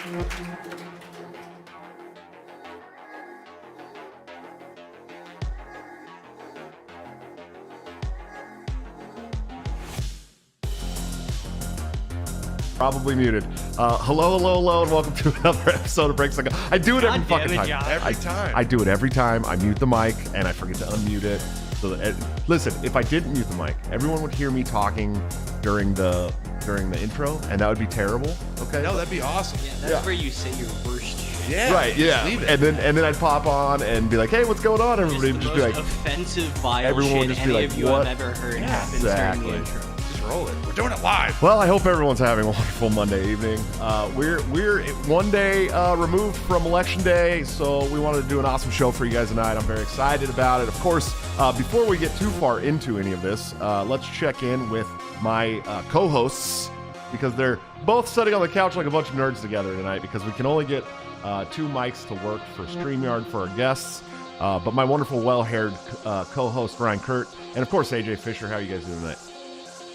Probably muted. Hello, and welcome to another episode of Break Cycle. I do it every fucking time. Every time. I do it every time. I mute the mic and I forget to unmute it. So that, listen, if I didn't mute the mic, everyone would hear me talking during the intro, and that would be terrible. Okay. No, that'd be awesome. Yeah, that's where you say your worst shit. Yeah. Right. Yeah. Leave it. And then I'd pop on and be like, "Hey, what's going on?" Everybody would just be like, offensive, vile everyone would shit just be any like, of you "What?" have ever heard happens Exactly. during the intro. Just roll it. We're doing it live. Well, I hope everyone's having a wonderful Monday evening. We're one day removed from Election Day, so we wanted to do an awesome show for you guys tonight. I'm very excited about it. Of course, before we get too far into any of this, let's check in with my co-hosts, because they're both sitting on the couch like a bunch of nerds together tonight, because we can only get two mics to work for StreamYard for our guests. But my wonderful, well-haired co-host, Ryan Kurt, and of course, AJ Fisher. How are you guys doing tonight?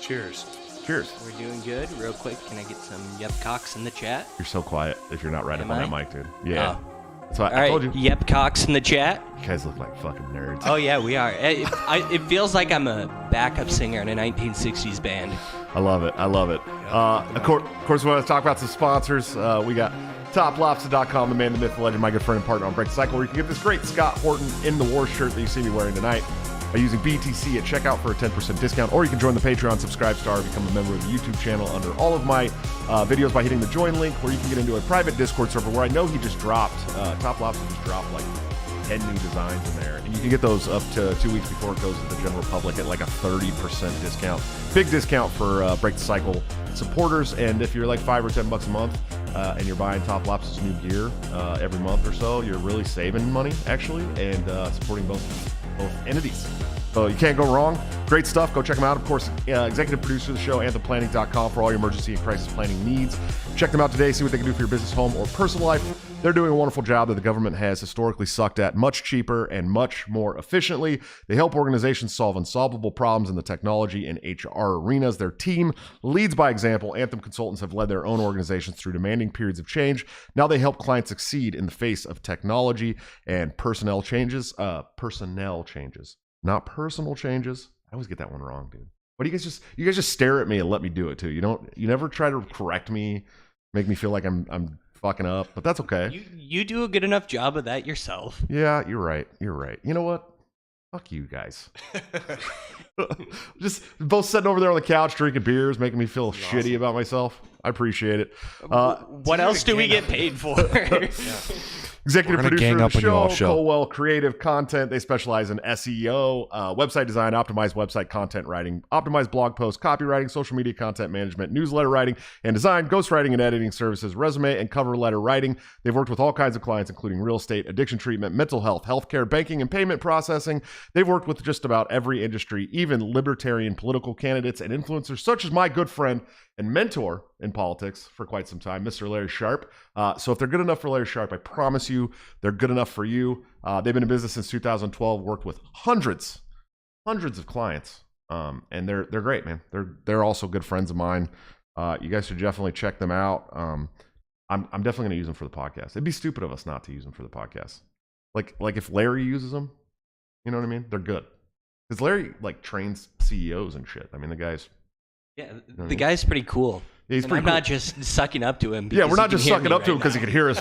Cheers. Cheers. We're doing good. Real quick, can I get some yep cocks in the chat? You're so quiet if you're not right Am up on I? that mic, dude. Yeah. Oh. That's why All I right, told you. yep cocks in the chat. You guys look like fucking nerds. Oh yeah, we are. It feels like I'm a backup singer in a 1960s band. I love it. Of course, we want to talk about some sponsors. We got TopLobster.com, the man, the myth, the legend, my good friend and partner on Break the Cycle, where you can get this great Scott Horton in the war shirt that you see me wearing tonight by using BTC at checkout for a 10% discount, or you can join the Patreon, subscribe star, become a member of the YouTube channel under all of my videos by hitting the join link, where you can get into a private Discord server where I know he just dropped, Top Lobster just dropped like 10 new designs in there, and you can get those up to 2 weeks before it goes to the general public at like a 30% discount. Big discount for Break the Cycle supporters, and if you're like $5 or $10 a month and you're buying Top Lobster's new gear every month or so, you're really saving money actually, and supporting both entities. So you can't go wrong. Great stuff. Go check them out. Of course, executive producer of the show, anthemplanning.com, for all your emergency and crisis planning needs. Check them out today. See what they can do for your business, home, or personal life. They're doing a wonderful job that the government has historically sucked at much cheaper and much more efficiently. They help organizations solve unsolvable problems in the technology and HR arenas. Their team leads by example. Anthem consultants have led their own organizations through demanding periods of change. Now they help clients succeed in the face of technology and personnel changes. Not personal changes. I always get that one wrong, dude. But you guys just stare at me and let me do it too. You never try to correct me, make me feel like I'm fucking up, but that's okay. You do a good enough job of that yourself. Yeah, you're right. You know what? Fuck you guys. Just both sitting over there on the couch drinking beers, making me feel shitty about myself. I appreciate it. What else do we get paid for? Executive producer gang of up the on you all show, show. Colwell Creative Content. They specialize in SEO, website design, optimized website content writing, optimized blog posts, copywriting, social media content management, newsletter writing and design, ghostwriting and editing services, resume and cover letter writing. They've worked with all kinds of clients, including real estate, addiction treatment, mental health, healthcare, banking, and payment processing. They've worked with just about every industry, even libertarian political candidates and influencers, such as my good friend and mentor in politics for quite some time, Mr. Larry Sharpe. So if they're good enough for Larry Sharpe, I promise you they're good enough for you. They've been in business since 2012, worked with hundreds of clients, and they're great, man. They're also good friends of mine. You guys should definitely check them out. I'm definitely going to use them for the podcast. It'd be stupid of us not to use them for the podcast. Like if Larry uses them, you know what I mean? They're good. Because Larry like trains CEOs and shit. I mean, the guy's... Yeah, the guy's pretty cool. Yeah, he's and pretty I'm cool. not just sucking up to him. Yeah, we're because not he just can hear sucking me up to him right because he now. could hear us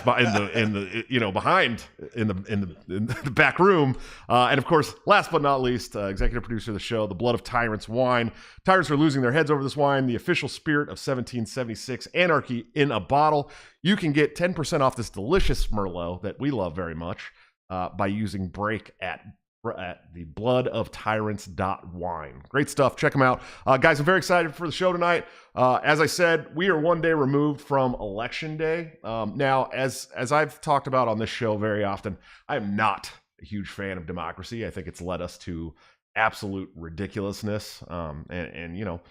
in the behind in the back room. And of course, last but not least, executive producer of the show, the Blood of Tyrants wine. Tyrants are losing their heads over this wine, the official spirit of 1776 anarchy in a bottle. You can get 10% off this delicious Merlot that we love very much by using break at the bloodofTyrants.wine. Great stuff. Check them out. Guys, I'm very excited for the show tonight. As I said, we are one day removed from Election Day. Now, as I've talked about on this show very often, I am not a huge fan of democracy. I think it's led us to absolute ridiculousness. And you know,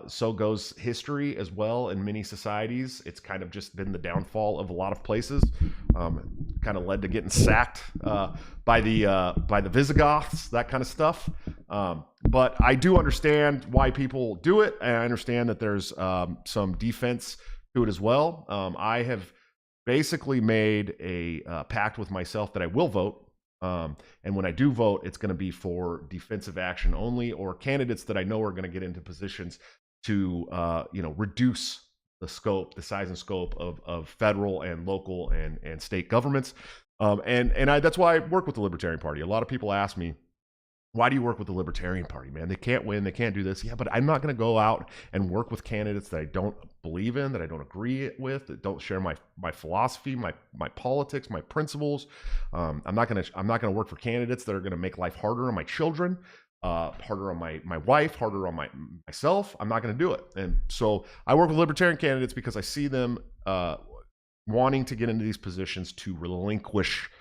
so goes history as well in many societies. It's kind of just been the downfall of a lot of places. Kind of led to getting sacked by the Visigoths, that kind of stuff. But I do understand why people do it, and I understand that there's some defense to it as well. I have basically made a pact with myself that I will vote. And when I do vote, it's going to be for defensive action only, or candidates that I know are going to get into positions to, reduce the scope, the size and scope of federal and local and state governments. That's why I work with the Libertarian Party. A lot of people ask me, why do you work with the Libertarian Party, man? They can't win. They can't do this. Yeah, but I'm not going to go out and work with candidates that I don't believe in, that I don't agree with, that don't share my philosophy, my politics, my principles. I'm not going to work for candidates that are going to make life harder on my children, harder on my wife, harder on myself. I'm not going to do it. And so I work with Libertarian candidates because I see them wanting to get into these positions to relinquish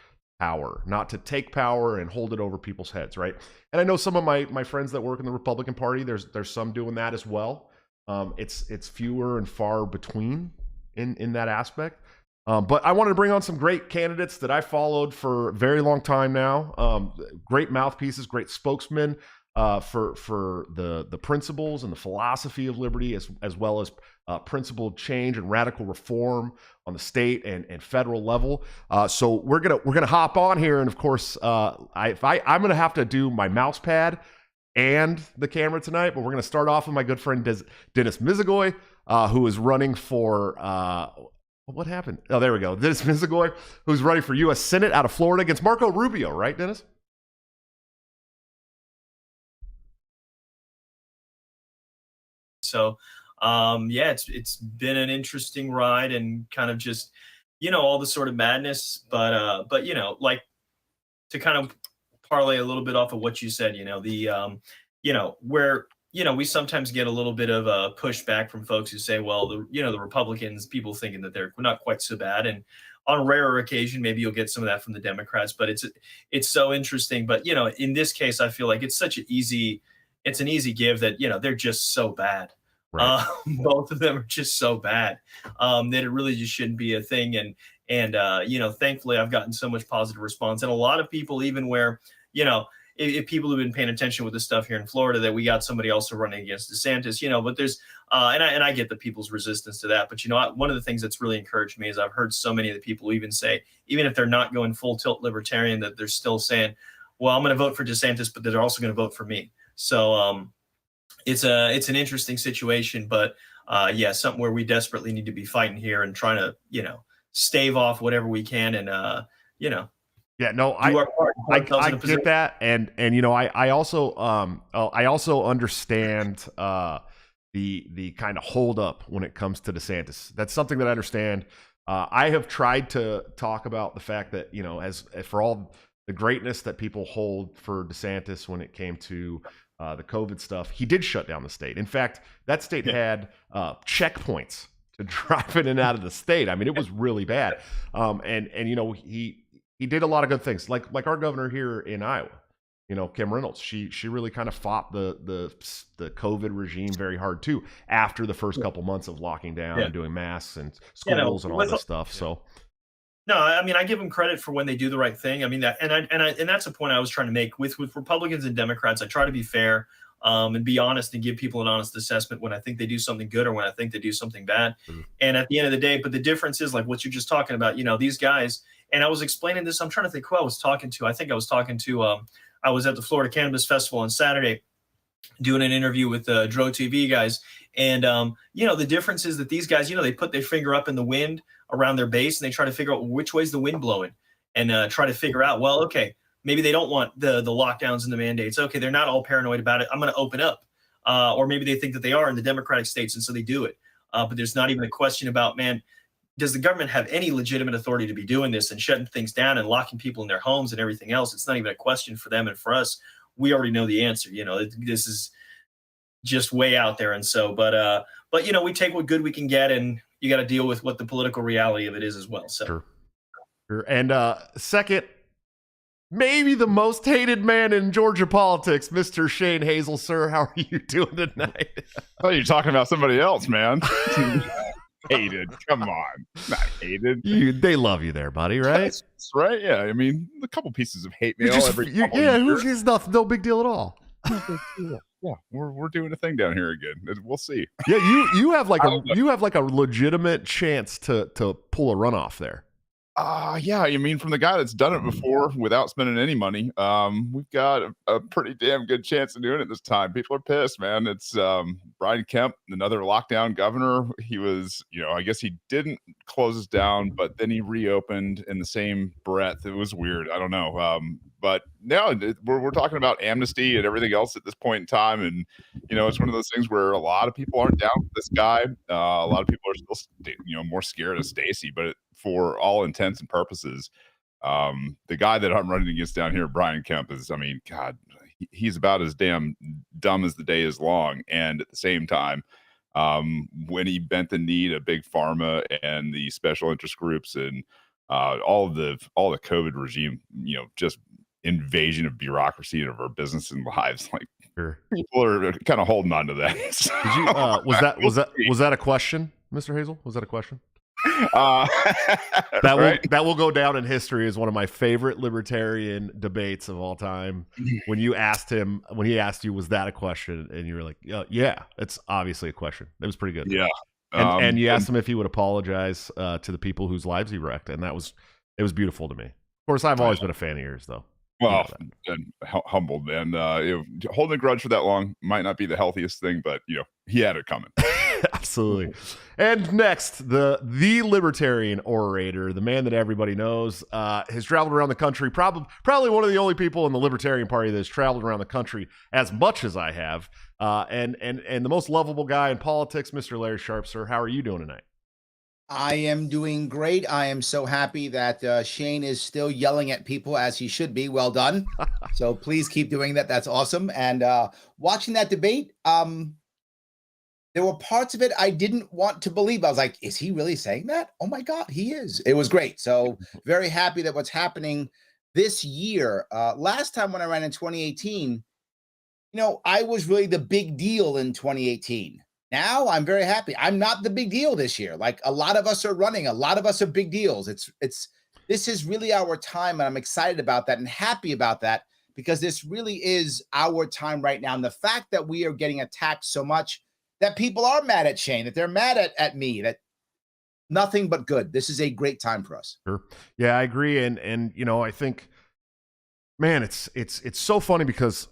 power, not to take power and hold it over people's heads, right? And I know some of my friends that work in the Republican Party, there's some doing that as well. It's fewer and far between in that aspect. But I wanted to bring on some great candidates that I followed for a very long time now. Great mouthpieces, great spokesmen for the principles and the philosophy of liberty, as well as principled change and radical reform on the state and federal level. So we're gonna hop on here, and of course, I'm gonna have to do my mouse pad and the camera tonight. But we're gonna start off with my good friend Dennis Misigoy, who is running for. What happened? Oh, there we go. Dennis Misigoy, who's running for U.S. Senate out of Florida against Marco Rubio, right, Dennis? So, it's been an interesting ride and kind of just, all the sort of madness, but like to kind of parlay a little bit off of what you said, where, we sometimes get a little bit of a pushback from folks who say, well, the Republicans, people thinking that they're not quite so bad. And on a rarer occasion, maybe you'll get some of that from the Democrats, but it's so interesting. But, in this case, I feel like it's an easy give that, they're just so bad. Right. Both of them are just so bad that it really just shouldn't be a thing. And thankfully I've gotten so much positive response, and a lot of people, even where, if people have been paying attention with the stuff here in Florida, that we got somebody also running against DeSantis, but there's, and I get the people's resistance to that, but one of the things that's really encouraged me is I've heard so many of the people even say, even if they're not going full tilt libertarian, that they're still saying, well, I'm going to vote for DeSantis, but they're also going to vote for me. So, it's an interesting situation, but something where we desperately need to be fighting here and trying to, stave off whatever we can and, Yeah, no, I get that, and I also understand the kind of hold up when it comes to DeSantis. That's something that I understand. I have tried to talk about the fact that as for all the greatness that people hold for DeSantis when it came to the COVID stuff, he did shut down the state. In fact, that state had checkpoints to drive in and out of the state. I mean, it was really bad. He did a lot of good things, like our governor here in Iowa, Kim Reynolds. She really kind of fought the COVID regime very hard too, after the first couple months of locking down and doing masks and schools and all this stuff. So. No, I mean, I give them credit for when they do the right thing. I mean, and that's a point I was trying to make with Republicans and Democrats. I try to be fair and be honest and give people an honest assessment when I think they do something good or when I think they do something bad. Mm-hmm. And at the end of the day, but the difference is like what you're just talking about, these guys, and I was explaining this, I'm trying to think who I was talking to. I think I was talking to, I was at the Florida Cannabis Festival on Saturday doing an interview with the Dro TV guys. And, the difference is that these guys, they put their finger up in the wind around their base and they try to figure out which way's the wind blowing and try to figure out, well, okay, maybe they don't want the lockdowns and the mandates. Okay, they're not all paranoid about it. I'm going to open up. Or maybe they think that they are in the Democratic states, and so they do it. But there's not even a question about, man, does the government have any legitimate authority to be doing this and shutting things down and locking people in their homes and everything else? It's not even a question for them. And for us, we already know the answer. This is just way out there. And so, but we take what good we can get, and you got to deal with what the political reality of it is as well. So, sure. And second, maybe the most hated man in Georgia politics, Mr. Shane Hazel, sir. How are you doing tonight? Oh, you're talking about somebody else, man. Hated. Come on. Not hated. They love you there, buddy, right? That's right. Yeah. I mean, a couple pieces of hate mail every couple years. Who's no big deal at all. Yeah, we're doing a thing down here again. We'll see. Yeah, you have like a legitimate chance to pull a runoff there. Yeah, I mean, from the guy that's done it before without spending any money, we've got a pretty damn good chance of doing it this time. People are pissed, man. It's Brian Kemp, another lockdown governor. He was, I guess he didn't close us down, but then he reopened in the same breath. It was weird. I don't know. But now we're talking about amnesty and everything else at this point in time. And, it's one of those things where a lot of people aren't down with this guy. A lot of people are still, more scared of Stacey, but for all intents and purposes, the guy that I'm running against down here, Brian Kemp, is, God, he's about as damn dumb as the day is long. And at the same time, when he bent the knee to big pharma and the special interest groups and all the COVID regime, just invasion of bureaucracy of our business and lives, like people are kind of holding on to that. So, did you was that a question, Mr. Hazel? Was that a question? That will go down in history as one of my favorite libertarian debates of all time. When he asked you, was that a question? And you were like, yeah, it's obviously a question. It was pretty good. Yeah. And you asked him if he would apologize to the people whose lives he wrecked. And it was beautiful to me. Of course, I've always been a fan of yours, though. Well, and humbled, and holding a grudge for that long might not be the healthiest thing, but he had it coming. Absolutely. And next, the libertarian orator, the man that everybody knows, has traveled around the country. Probably one of the only people in the Libertarian Party that has traveled around the country as much as I have. And the most lovable guy in politics, Mr. Larry Sharpe, sir. How are you doing tonight? I am doing great. I am so happy that Shane is still yelling at people as he should be. Well done. So please keep doing that. That's awesome. And watching that debate, there were parts of it I didn't want to believe. I was like, is he really saying that? Oh my God, he is. It was great. So very happy that what's happening this year. Last time when I ran in 2018, I was really the big deal in 2018. Now I'm very happy. I'm not the big deal this year. Like a lot of us are running, a lot of us are big deals. This is really our time, and I'm excited about that and happy about that because this really is our time right now. And the fact that we are getting attacked so much that people are mad at Shane, that they're mad at me, that nothing but good. This is a great time for us. Sure. Yeah, I agree. And I think, man, it's so funny because,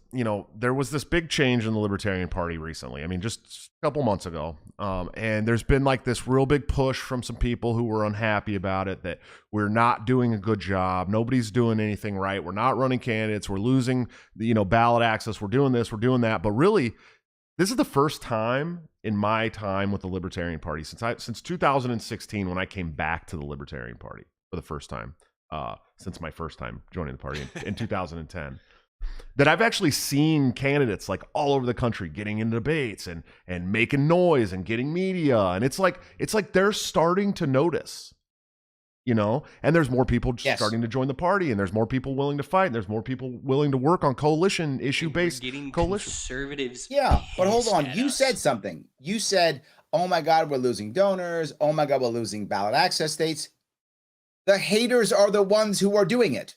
there was this big change in the Libertarian Party recently. I mean, just a couple months ago. And there's been like this real big push from some people who were unhappy about it, that we're not doing a good job. Nobody's doing anything right. We're not running candidates. We're losing, ballot access. We're doing this, we're doing that. But really, this is the first time in my time with the Libertarian Party since 2016, when I came back to the Libertarian Party for the first time, since my first time joining the party in 2010, that I've actually seen candidates like all over the country getting into debates and making noise and getting media. And it's like they're starting to notice, and there's more people starting to join the party, and there's more people willing to fight, and there's more people willing to work on coalition issue-based coalition. Conservatives. Yeah, but hold on. You said something. You said, oh my God, we're losing donors. Oh my God, we're losing ballot access states. The haters are the ones who are doing it.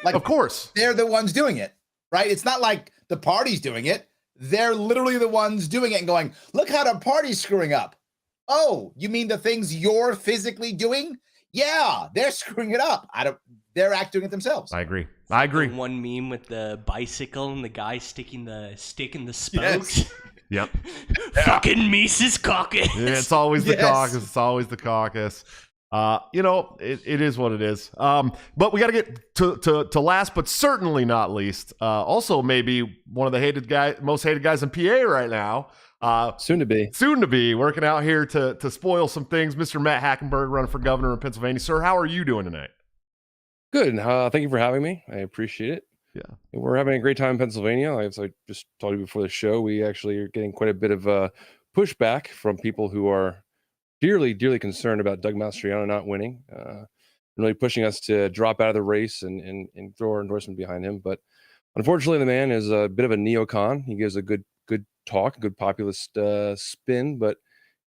Like, of course. They're the ones doing it, right? It's not like the party's doing it. They're literally the ones doing it and going, look how the party's screwing up. Oh, you mean the things you're physically doing? Yeah, they're screwing it up. They're acting it themselves. I agree. I agree. The one meme with the bicycle and the guy sticking the stick in the spokes. Yes. Yep. Fucking Mises Caucus. Yeah, it's always the caucus. It's always the caucus. It is what it is. But we got to get to last, but certainly not least. Also, maybe one of the most hated guys in PA right now. Soon to be working out here to spoil some things. Mr. Matt Hackenburg, running for governor in Pennsylvania. Sir, how are you doing tonight? Good. Thank you for having me. I appreciate it. Yeah, we're having a great time in Pennsylvania. As I just told you before the show, we actually are getting quite a bit of pushback from people who are dearly concerned about Doug Mastriano not winning, really pushing us to drop out of the race and throw our endorsement behind him. But unfortunately, the man is a bit of a neocon. He gives a good talk, good populist spin, but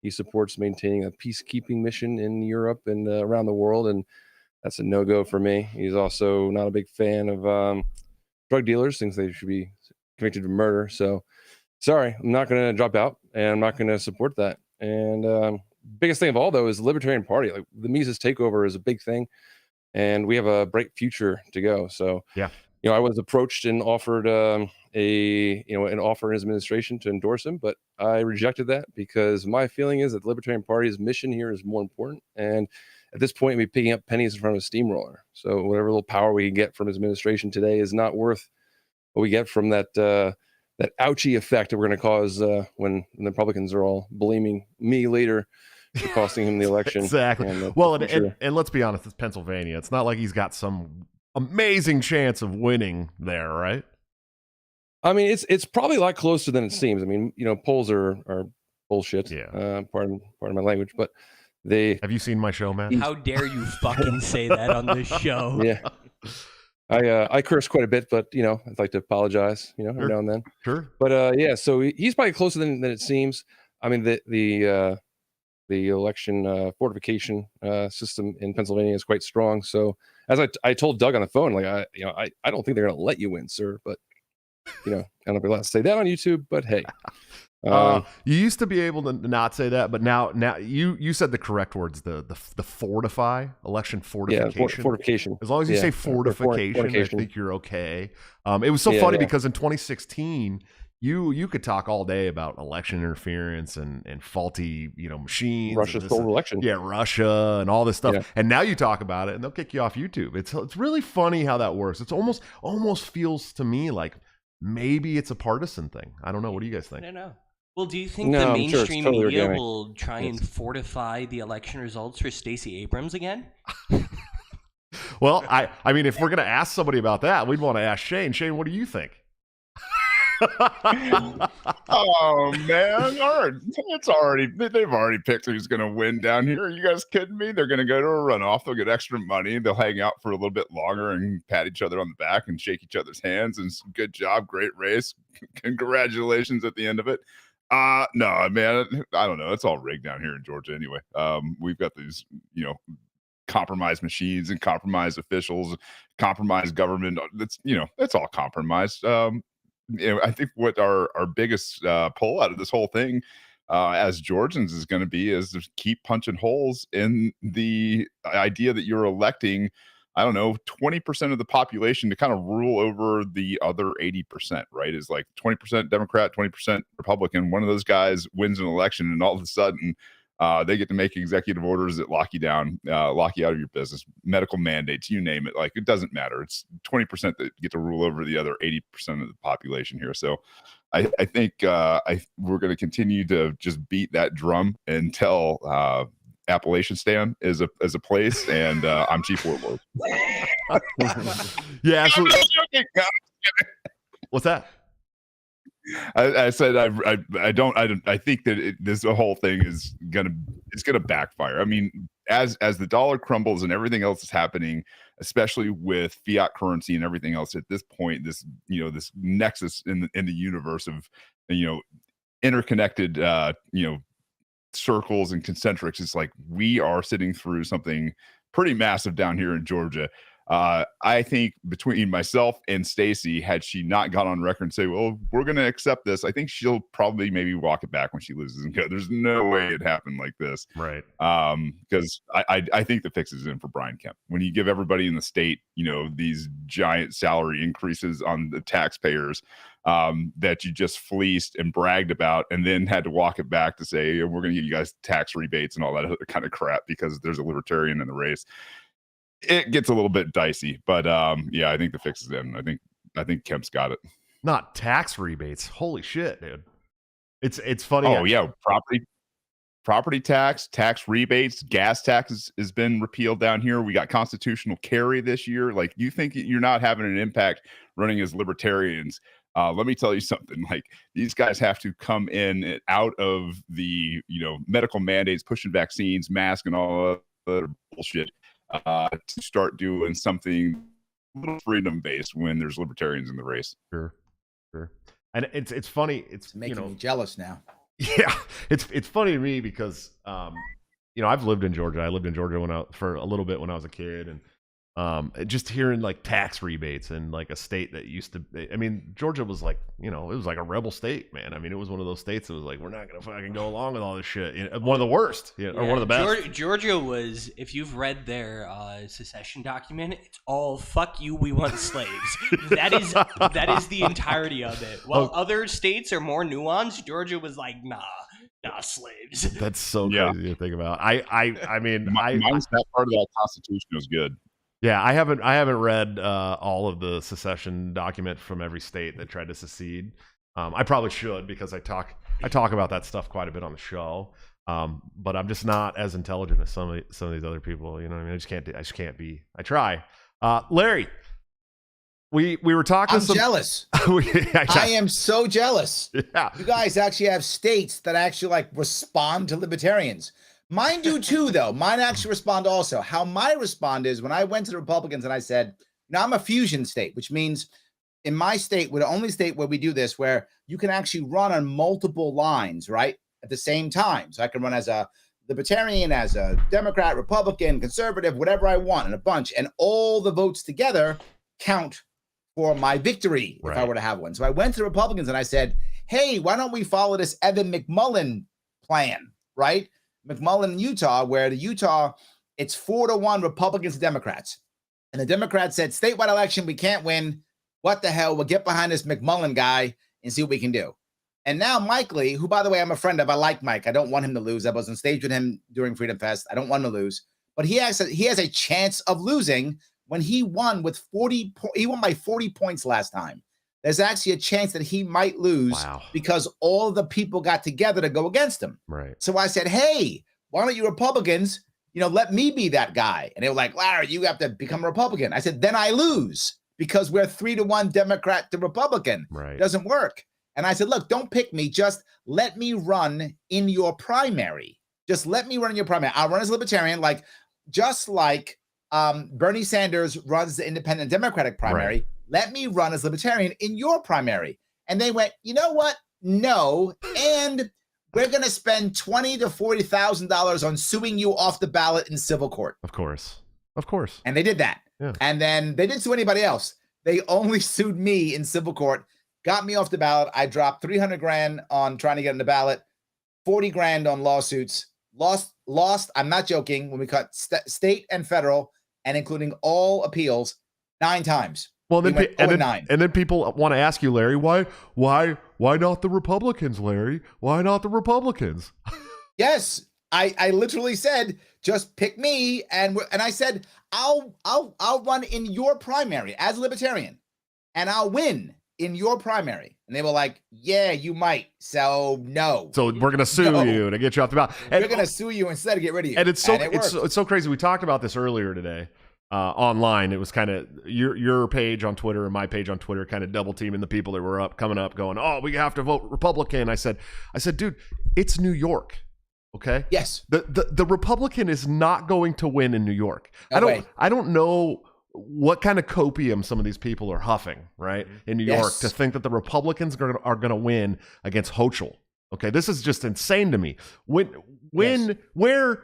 he supports maintaining a peacekeeping mission in Europe and around the world, and that's a no-go for me. He's also not a big fan of drug dealers, thinks they should be convicted of murder. So sorry, I'm not going to drop out, and I'm not going to support that. And biggest thing of all, though, is the Libertarian Party. Like the Mises takeover is a big thing, and we have a bright future to go. So Yeah. I was approached and offered an offer in his administration to endorse him, but I rejected that because my feeling is that the Libertarian Party's mission here is more important. And at this point, we're picking up pennies in front of a steamroller. So whatever little power we can get from his administration today is not worth what we get from that ouchie effect that we're going to cause when the Republicans are all blaming me later for costing him the election. Exactly. Well, and let's be honest, it's Pennsylvania. It's not like he's got some amazing chance of winning there, right? I mean, it's probably a lot closer than it seems. I mean, polls are bullshit. Yeah. Pardon my language, but they. Have you seen my show, Matt? How dare you fucking say that on this show? Yeah. I curse quite a bit, but I'd like to apologize, every now and then. Sure. But yeah, so he's probably closer than it seems. I mean, the election fortification system in Pennsylvania is quite strong. So as I told Doug on the phone, like I don't think they're going to let you win, sir. But I don't know if you're allowed to say that on YouTube. But hey, you used to be able to not say that, but now you said the correct words. The fortify, election fortification. Yeah, fortification. As long as you say fortification, I think you're okay. It was so funny because in 2016. You could talk all day about election interference and faulty, machines. Russia stole the election. Yeah, Russia and all this stuff. Yeah. And now you talk about it and they'll kick you off YouTube. It's really funny how that works. It's almost feels to me like maybe it's a partisan thing. I don't know. What do you guys think? I don't know. Well, do you think No, the I'm sure it's mainstream totally media organic. will try and fortify the election results for Stacey Abrams again? Well, I mean, if we're going to ask somebody about that, we'd want to ask Shane. Shane, what do you think? Oh man, they've already picked who's going to win down here. Are you guys kidding me? They're going to go to a runoff. They'll get extra money. They'll hang out for a little bit longer and pat each other on the back and shake each other's hands. And good job, great race. Congratulations at the end of it. No, man, I don't know. It's all rigged down here in Georgia anyway. We've got these, compromised machines and compromised officials, compromised government. That's all compromised. I think what our biggest pull out of this whole thing as Georgians is going to be is to keep punching holes in the idea that you're electing, 20% of the population to kind of rule over the other 80%, right? Is like 20% Democrat, 20% Republican. One of those guys wins an election and all of a sudden they get to make executive orders that lock you down, lock you out of your business, medical mandates, you name it. Like, it doesn't matter. It's 20% that get to rule over the other 80% of the population here. So I think we're going to continue to just beat that drum until Appalachian Stand is a place, and I'm Chief Warlord. Yeah, absolutely. What's that? I said I think that this whole thing is gonna backfire. I mean, as the dollar crumbles and everything else is happening, especially with fiat currency and everything else at this point, this nexus in the universe of interconnected circles and concentrics, it's like we are sitting through something pretty massive down here in Georgia. I think between myself and Stacey, had she not gone on record and say, well, we're going to accept this, I think she'll probably maybe walk it back when she loses and go, there's no way it happened like this. Right. Because I think the fix is in for Brian Kemp. When you give everybody in the state, these giant salary increases on the taxpayers that you just fleeced and bragged about, and then had to walk it back to say, we're going to give you guys tax rebates and all that other kind of crap because there's a libertarian in the race. It gets a little bit dicey, but yeah, I think the fix is in. I think Kemp's got it. Not tax rebates. Holy shit, dude. It's funny. Oh yeah, property tax rebates, gas tax has been repealed down here. We got constitutional carry this year. Like, you think you're not having an impact running as libertarians? Let me tell you something. Like, these guys have to come in and out of the medical mandates, pushing vaccines, masks, and all other bullshit. To start doing something a little freedom based when there's libertarians in the race. Sure. And it's funny. It's making me jealous now. Yeah, it's funny to me because I've lived in Georgia. I lived in Georgia for a little bit when I was a kid, and Just hearing like tax rebates in like a state that used to, I mean, Georgia was like, it was like a rebel state, man. I mean, it was one of those states that was like, we're not going to fucking go along with all this shit. One of the worst, or one of the best. Georgia was, if you've read their secession document, it's all fuck you, we want slaves. that is the entirety of it. While other states are more nuanced, Georgia was like, nah, slaves. That's so crazy to think about. I mean, that part of that Constitution was good. Yeah, I haven't read all of the secession document from every state that tried to secede. I probably should, because I talk about that stuff quite a bit on the show. But I'm just not as intelligent as some of these other people. You know what I mean? I just can't be. I try. Larry, we were talking. I'm jealous. I am so jealous. Yeah. You guys actually have states that actually like respond to libertarians. Mine do too, though. Mine actually respond also. How my respond is, when I went to the Republicans and I said, now I'm a fusion state, which means in my state, we're the only state where we do this, where you can actually run on multiple lines, right, at the same time. So I can run as a Libertarian, as a Democrat, Republican, conservative, whatever I want, and a bunch. And all the votes together count for my victory if I were to have one. So I went to the Republicans and I said, hey, why don't we follow this Evan McMullin plan, right? McMullin in Utah, where it's 4-1 Republicans and Democrats. And the Democrats said, statewide election, we can't win. What the hell? We'll get behind this McMullin guy and see what we can do. And now Mike Lee, who, by the way, I'm a friend of, I like Mike. I don't want him to lose. I was on stage with him during Freedom Fest. I don't want him to lose. But he has a chance of losing when he won with 40. He won by 40 points last time. There's actually a chance that he might lose because all the people got together to go against him. Right. So I said, hey, why don't you Republicans, let me be that guy? And they were like, Larry, you have to become a Republican. I said, then I lose because we're 3-1 Democrat to Republican. Right. It doesn't work. And I said, look, don't pick me. Just let me run in your primary. Just let me run in your primary. I'll run as a Libertarian, just like Bernie Sanders runs the Independent Democratic primary. Right. Let me run as Libertarian in your primary. And they went, you know what? No. And we're going to spend $20,000 to $40,000 on suing you off the ballot in civil court. Of course. And they did that. Yeah. And then they didn't sue anybody else. They only sued me in civil court, got me off the ballot. I dropped $300,000 on trying to get on the ballot, $40,000 on lawsuits, lost. I'm not joking. When we cut state and federal and including all appeals 9 times. Well, then people want to ask you, Larry, why not the Republicans, Larry? Why not the Republicans? Yes, I literally said, just pick me, and I said I'll run in your primary as a Libertarian, and I'll win in your primary. And they were like, yeah, you might. So no. So we're gonna sue you to get you off the ballot. And we're gonna sue you instead to get rid of you. And it's so crazy. We talked about this earlier today. Online, it was kind of your page on Twitter and my page on Twitter, kind of double teaming the people that were coming up, going, "Oh, we have to vote Republican." I said, dude, it's New York, okay? Yes. The Republican is not going to win in New York. I don't know what kind of copium some of these people are huffing, right, in New York, to think that the Republicans are going to win against Hochul. Okay, this is just insane to me. Where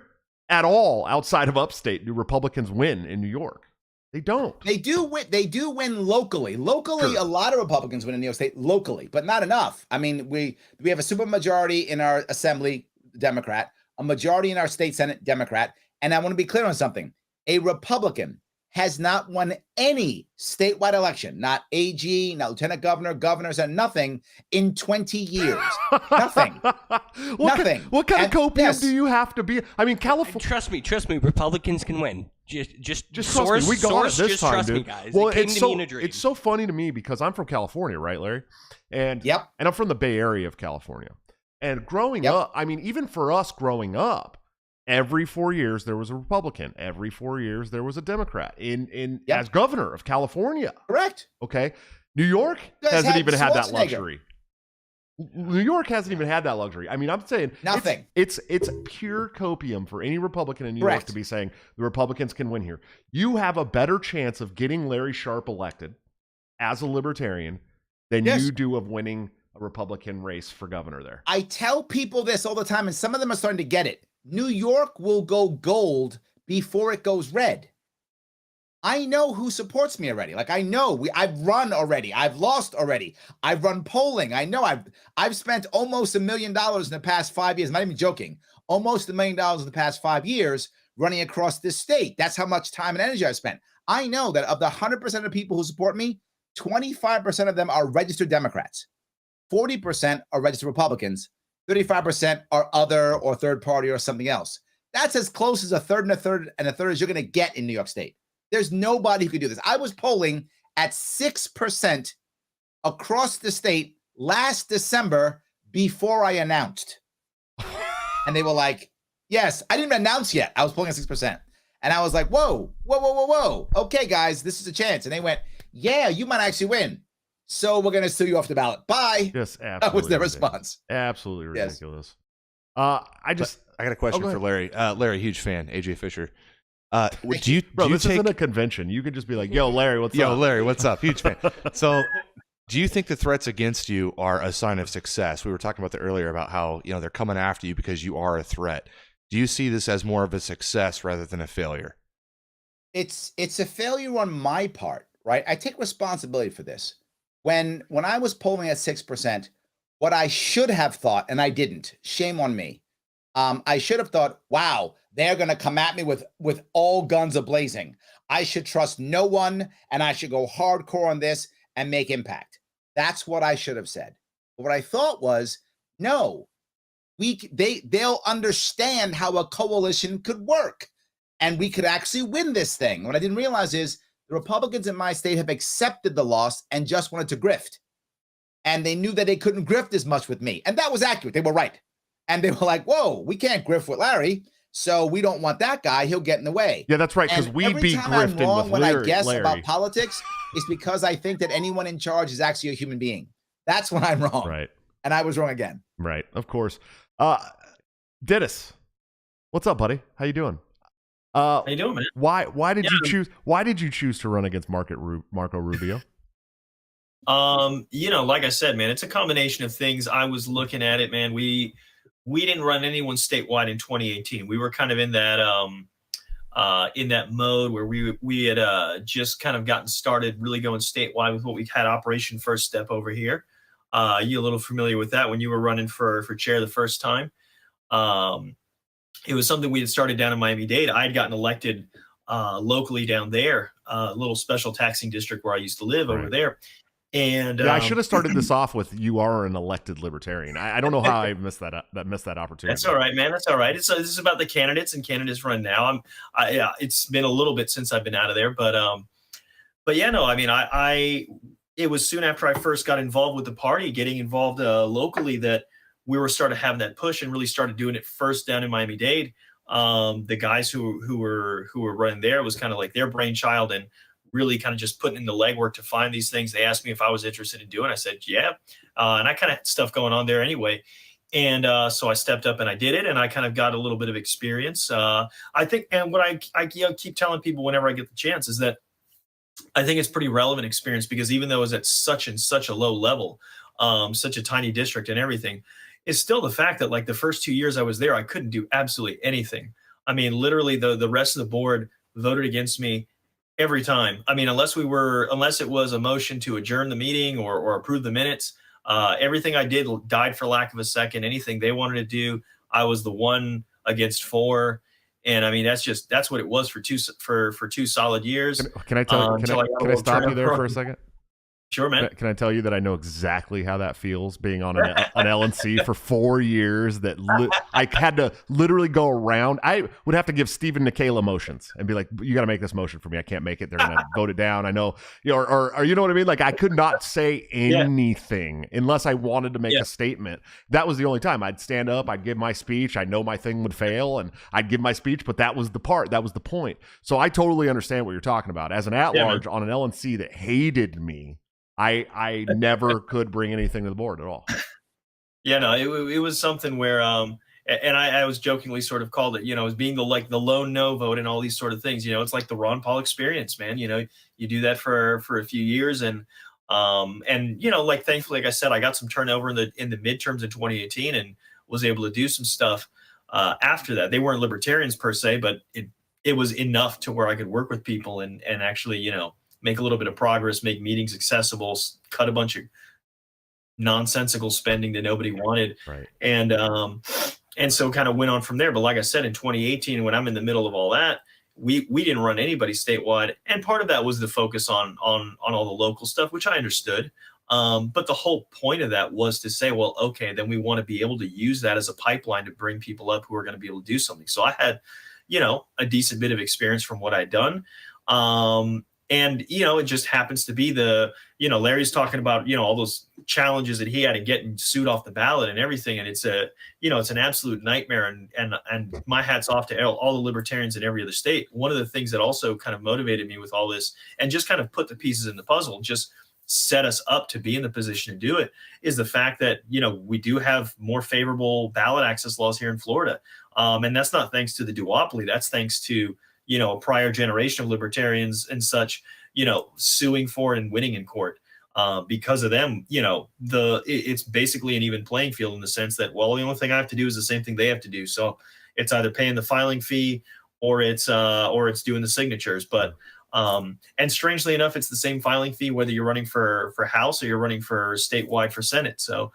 at all outside of upstate do Republicans win in New York? They don't. They do win locally. Locally, Sure. A lot of Republicans win in New York State locally, but not enough. I mean, we have a supermajority in our assembly, Democrat, a majority in our state Senate, Democrat, and I want to be clear on something. A Republican has not won any statewide election, not AG, not lieutenant governor, governors, and nothing in 20 years. Nothing. Nothing. What kind of copium do you have to be? I mean, California. Trust me, Republicans can win. Just trust me. We got it this time, trust dude. me, guys. Well, it came to me in a dream. It's so funny to me because I'm from California, right, Larry? And I'm from the Bay Area of California. And growing up, I mean, even for us growing up, every 4 years there was a Republican. Every 4 years there was a Democrat as governor of California. Correct. Okay. New York hasn't even had that luxury. New York hasn't even had that luxury. I mean, I'm saying nothing. It's pure copium for any Republican in New York to be saying the Republicans can win here. You have a better chance of getting Larry Sharpe elected as a Libertarian than you do of winning a Republican race for governor there. I tell people this all the time, and some of them are starting to get it. New York will go gold before it goes red. I know who supports me already. Like I know I've run already. I've lost already. I've run polling. I know I've spent almost $1 million in the past 5 years. I'm not even joking. Almost $1 million in the past 5 years running across this state. That's how much time and energy I've spent. I know that of the 100% of people who support me, 25% of them are registered Democrats. 40% are registered Republicans. 35% are other or third party or something else. That's as close as a third and a third and a third as you're going to get in New York State. There's nobody who could do this. I was polling at 6% across the state last December before I announced. And they were like, yes, I didn't announce yet. I was polling at 6%. And I was like, whoa. Okay, guys, this is a chance. And they went, yeah, you might actually win. So we're going to sue you off the ballot. Bye. Just absolutely that was their ridiculous. response. Absolutely ridiculous. I got a question go for Larry. Larry, huge fan. AJ Fisher. Do you This take isn't a convention. You could just be like, yo, Larry, what's up? Larry, what's up? Huge fan. So, do you think the threats against you are a sign of success? We were talking about that earlier about how they're coming after you because you are a threat. Do you see this as more of a success rather than a failure? It's a failure on my part, right? I take responsibility for this. When I was polling at 6%, what I should have thought, and I didn't, shame on me. I should have thought, wow, they're going to come at me with all guns a-blazing. I should trust no one, and I should go hardcore on this and make impact. That's what I should have said. But what I thought was, no, they'll understand how a coalition could work, and we could actually win this thing. What I didn't realize is the Republicans in my state have accepted the loss and just wanted to grift. And they knew that they couldn't grift as much with me. And that was accurate. They were right. And they were like, whoa, we can't grift with Larry. So we don't want that guy. He'll get in the way. Yeah, that's right. Because And we every be time I'm grifting wrong with when Larry. I guess about politics, it's because I think that anyone in charge is actually a human being. That's when I'm wrong. Right. And I was wrong again. Right. Of course. Dennis, what's up, buddy? How you doing? How you doing, man? Why did you choose to run against Marco Rubio? Like I said, man, it's a combination of things. I was looking at it, man. We didn't run anyone statewide in 2018. We were kind of in that mode where we had just kind of gotten started really going statewide with what we had Operation First Step over here. You a little familiar with that when you were running for chair the first time. It was something we had started down in Miami-Dade. I had gotten elected locally down there, a little special taxing district where I used to live over there. And I should have started this off with you are an elected libertarian. I don't know how I missed that opportunity. That's all right, man. That's all right. This is about the candidates and candidates run now. It's been a little bit since I've been out of there, but yeah, no. I mean, it was soon after I first got involved with the party, getting involved locally, that we were starting to have that push and really started doing it first down in Miami-Dade. The guys who were running there, was kind of like their brainchild, and really kind of just putting in the legwork to find these things. They asked me if I was interested in doing it. I said, yeah. And I kind of had stuff going on there anyway. And so I stepped up and I did it, and I kind of got a little bit of experience. I think, and what I keep telling people whenever I get the chance is that I think it's pretty relevant experience, because even though it was at such a low level, such a tiny district and everything, it's still the fact that like the first 2 years I was there, I couldn't do absolutely anything. I mean, literally the rest of the board voted against me every time. I mean, unless it was a motion to adjourn the meeting or approve the minutes, everything I did died for lack of a second. Anything they wanted to do, I was the one against four. And I mean, that's what it was for two solid years. Can I stop you there for a second? Sure, man. Can I tell you that I know exactly how that feels, being on an LNC for 4 years, that I had to literally go around. I would have to give Stephen Nikela motions and be like, you got to make this motion for me. I can't make it. They're going to vote it down. I know, or you know what I mean? Like, I could not say anything unless I wanted to make a statement. That was the only time I'd stand up. I'd give my speech. I know my thing would fail, and I'd give my speech, but that was the part. That was the point. So I totally understand what you're talking about. As an at-large on an LNC that hated me, I never could bring anything to the board at all. Yeah, no, it was something where, and I was jokingly sort of called it, as being the lone no vote and all these sort of things. It's like the Ron Paul experience, man. You do that for a few years, and like, thankfully, like I said, I got some turnover in the midterms in 2018 and was able to do some stuff after that. They weren't libertarians per se, but it it was enough to where I could work with people and actually, you know, make a little bit of progress, make meetings accessible, cut a bunch of nonsensical spending that nobody wanted. Right. And so kind of went on from there. But like I said, in 2018, when I'm in the middle of all that, we didn't run anybody statewide. And part of that was the focus on all the local stuff, which I understood. But the whole point of that was to say, well, okay, then we want to be able to use that as a pipeline to bring people up who are going to be able to do something. So I had, you know, a decent bit of experience from what I'd done. And, you know, it just happens to be you know, Larry's talking about, you know, all those challenges that he had in getting sued off the ballot and everything. And it's it's an absolute nightmare. And my hat's off to all the libertarians in every other state. One of the things that also kind of motivated me with all this and just kind of put the pieces in the puzzle, just set us up to be in the position to do it, is the fact that, you know, we do have more favorable ballot access laws here in Florida. And that's not thanks to the duopoly. That's thanks to, you know, a prior generation of libertarians and such, you know, suing for and winning in court. Because of them, you know, it's basically an even playing field in the sense that, well, the only thing I have to do is the same thing they have to do. So it's either paying the filing fee or it's doing the signatures. But and strangely enough, it's the same filing fee whether you're running for House or you're running for statewide for Senate. So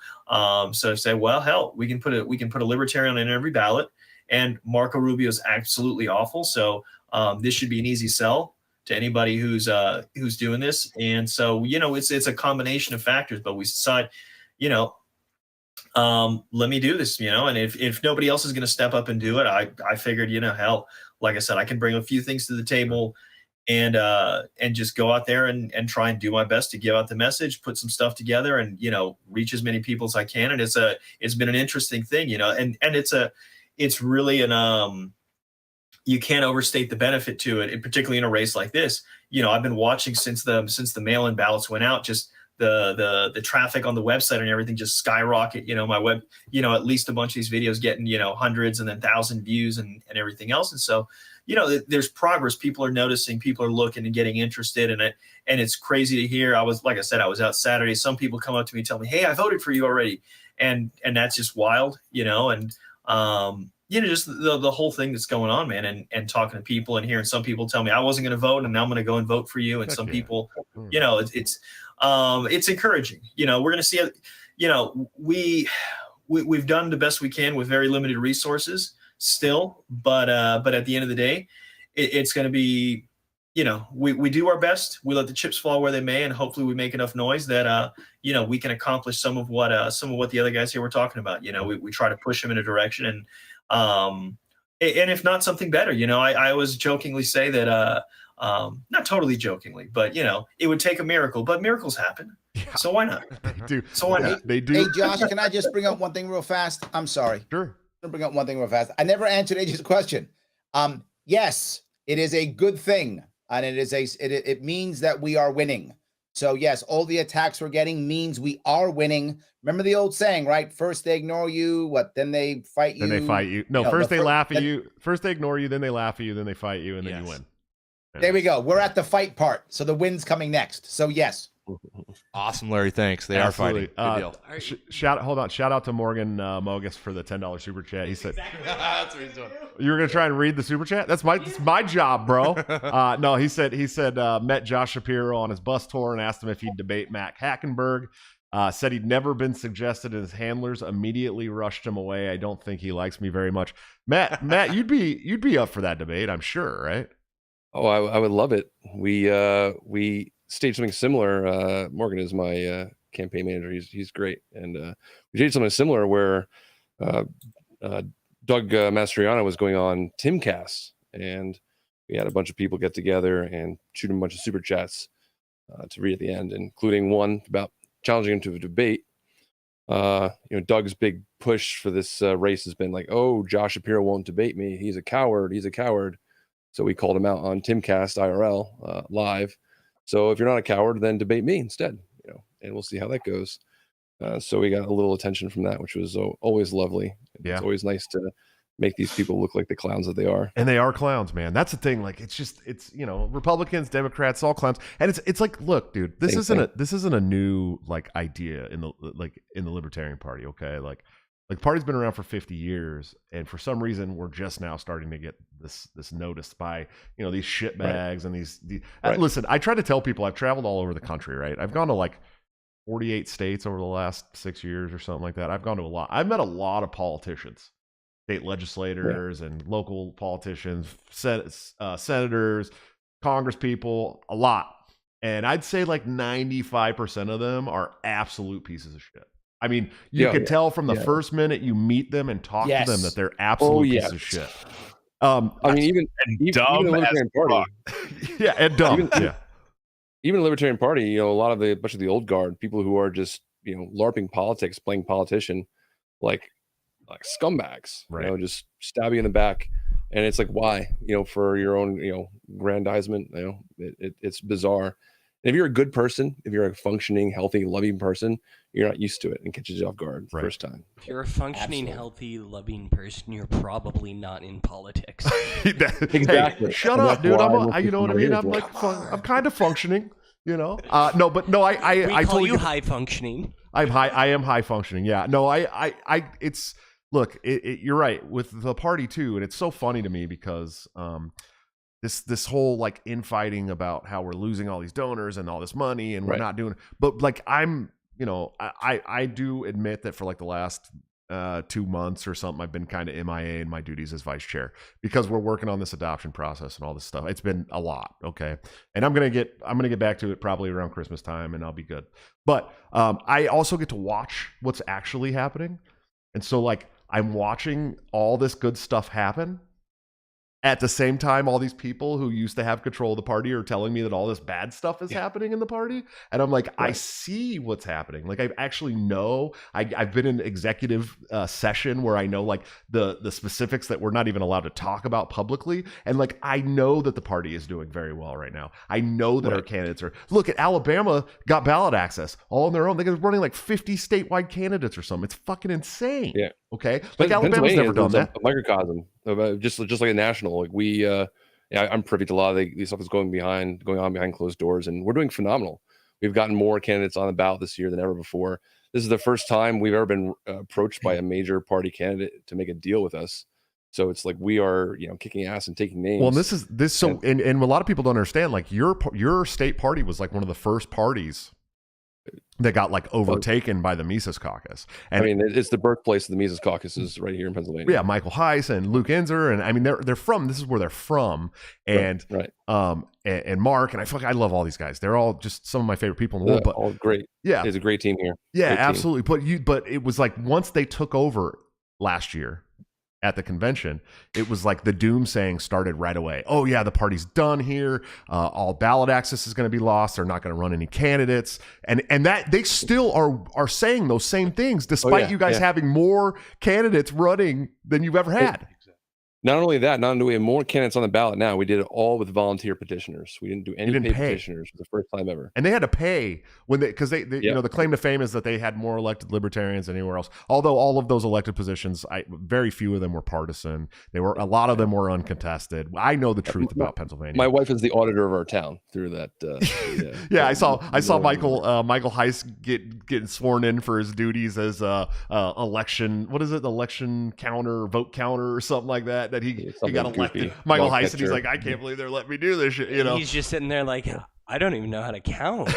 so say, well, hell, we can put a libertarian in every ballot, and Marco Rubio is absolutely awful. So this should be an easy sell to anybody who's doing this. And so, you know, it's a combination of factors, but we decide, you know, let me do this, you know, and if nobody else is going to step up and do it, I figured, you know, hell, like I said, I can bring a few things to the table and just go out there and try and do my best to give out the message, put some stuff together and, you know, reach as many people as I can. And it's been an interesting thing, you know, and it's really you can't overstate the benefit to it, and particularly in a race like this. You know, I've been watching since the mail-in ballots went out, just the traffic on the website and everything just skyrocket. You know, my web, you know, at least a bunch of these videos getting, you know, hundreds and then 1,000 views and everything else. And so, you know, there's progress. People are noticing, people are looking and getting interested in it. And it's crazy to hear. Like I said, I was out Saturday. Some people come up to me and tell me, hey, I voted for you already. And that's just wild, you know, and, you know, just the whole thing that's going on, man, and talking to people and hearing some people tell me I wasn't going to vote and now I'm going to go and vote for you. And some people, you know, it's encouraging. You know, we're going to see, you know, we've done the best we can with very limited resources still, but at the end of the day, it's going to be, you know, we do our best. We let the chips fall where they may, and hopefully we make enough noise that you know, we can accomplish some of what the other guys here were talking about. You know, we try to push them in a direction, and if not something better. You know, I always jokingly say that not totally jokingly, but you know, it would take a miracle, but miracles happen. Yeah. So why not? They do. So why not? They do. Hey, Josh, can I just bring up one thing real fast? I'm sorry. Sure. I'm going to bring up one thing real fast. I never answered AJ's question. Yes, it is a good thing. And it means that we are winning. So yes, all the attacks we're getting means we are winning. Remember the old saying, right? First they ignore you, then they fight you. Then they fight you. No, first they laugh at you. First they ignore you, then they laugh at you, then they fight you, and then you win. There we go. We're at the fight part. So the win's coming next. So yes. Awesome, Larry. Thanks. They Absolutely. are fighting. Good deal. Shout out to Morgan Mogus for the $10 super chat. He said, That's what he's doing. You were gonna try and read the super chat? That's my job, bro. No, he said met Josh Shapiro on his bus tour and asked him if he'd debate Matt Hackenburg. Said he'd never been suggested, and his handlers immediately rushed him away. I don't think he likes me very much. Matt, you'd be up for that debate, I'm sure, right? Oh, I would love it. We staged something similar. Morgan is my campaign manager. He's great, and we did something similar where Doug Mastriano was going on Timcast, and we had a bunch of people get together and shoot him a bunch of super chats to read at the end, including one about challenging him to a debate. You know, Doug's big push for this race has been like, "Oh, Josh Shapiro won't debate me. He's a coward. He's a coward." So we called him out on Timcast IRL live. So if you're not a coward, then debate me instead. You know, and we'll see how that goes. So we got a little attention from that, which was always lovely. Yeah. It's always nice to make these people look like the clowns that they are. And they are clowns, man. That's the thing. Like, it's you know, Republicans, Democrats, all clowns. And it's like, look, dude, this isn't a new like idea in the Libertarian Party. Okay, like Like the party's been around for 50 years, and for some reason, we're just now starting to get this noticed by these shitbags and these. Listen, I try to tell people I've traveled all over the country, right? I've gone to like 48 states over the last 6 years or something like that. I've gone to a lot. I've met a lot of politicians, state legislators, and local politicians, senators, Congress people, a lot. And I'd say like 95% of them are absolute pieces of shit. I mean, you can tell from the first minute you meet them and talk to them that they're absolute pieces of shit. I mean, even dumb the Libertarian Party. Yeah, and dumb. Even the Libertarian Party, a lot of bunch of the old guard, people who are just, LARPing politics, playing politician, like scumbags, right? Just stab you in the back. And it's like, why? For your own, grandizement, it's bizarre. And if you're a good person, if you're a functioning, healthy, loving person, you're not used to it and catches you off guard the first time. If you're a functioning, healthy, loving person, you're probably not in politics. Exactly. Hey, shut up, dude. You know what I mean? I'm like, I'm kind of functioning. I call totally you high functioning. I am high functioning. Yeah. No, it's look. You're right with the party too, and it's so funny to me because this whole like infighting about how we're losing all these donors and all this money and we're not doing. But like I'm, I do admit that for like the last 2 months or something, I've been kind of MIA in my duties as vice chair because we're working on this adoption process and all this stuff. It's been a lot, okay, and I'm gonna get back to it probably around Christmas time, and I'll be good. But I also get to watch what's actually happening, and so like I'm watching all this good stuff happen. At the same time, all these people who used to have control of the party are telling me that all this bad stuff is happening in the party. And I'm like, I see what's happening. Like, I actually know. I've been in executive session where I know like the specifics that we're not even allowed to talk about publicly. And like, I know that the party is doing very well right now. I know that our candidates are. Look, at Alabama got ballot access all on their own. They're running like 50 statewide candidates or something. It's fucking insane. Yeah. Okay. Like Alabama's never done that. A microcosm of just like a national. Like we, I'm privy to a lot of the stuff that's going on behind closed doors, and we're doing phenomenal. We've gotten more candidates on the ballot this year than ever before. This is the first time we've ever been approached by a major party candidate to make a deal with us. So it's like we are, kicking ass and taking names. Well, and a lot of people don't understand. Like your state party was like one of the first parties that got like overtaken by the Mises Caucus. And I mean, it's the birthplace of the Mises Caucuses right here in Pennsylvania. Yeah, Michael Heiss and Luke Inzer, and I mean they're from. This is where they're from, and and Mark, and I love all these guys. They're all just some of my favorite people in the world. But all great. Yeah, it's a great team here. Yeah, great absolutely. But it was like once they took over last year at the convention, it was like the doomsaying started right away. Oh yeah, the party's done here. All ballot access is going to be lost. They're not going to run any candidates, and that they still are saying those same things, despite you guys having more candidates running than you've ever had. Not only that, not only do we have more candidates on the ballot now, we did it all with volunteer petitioners. We didn't do any paid petitioners for the first time ever. And they had to pay because they the claim to fame is that they had more elected libertarians than anywhere else. Although all of those elected positions, very few of them were partisan. A lot of them were uncontested. I know the truth about Pennsylvania. My wife is the auditor of our town through that. I saw Michael Heiss getting sworn in for his duties as election. What is it? Election counter, vote counter, or something like that. That he got elected. Michael Heiss, and he's like, I can't believe they're letting me do this shit. He's just sitting there like, I don't even know how to count.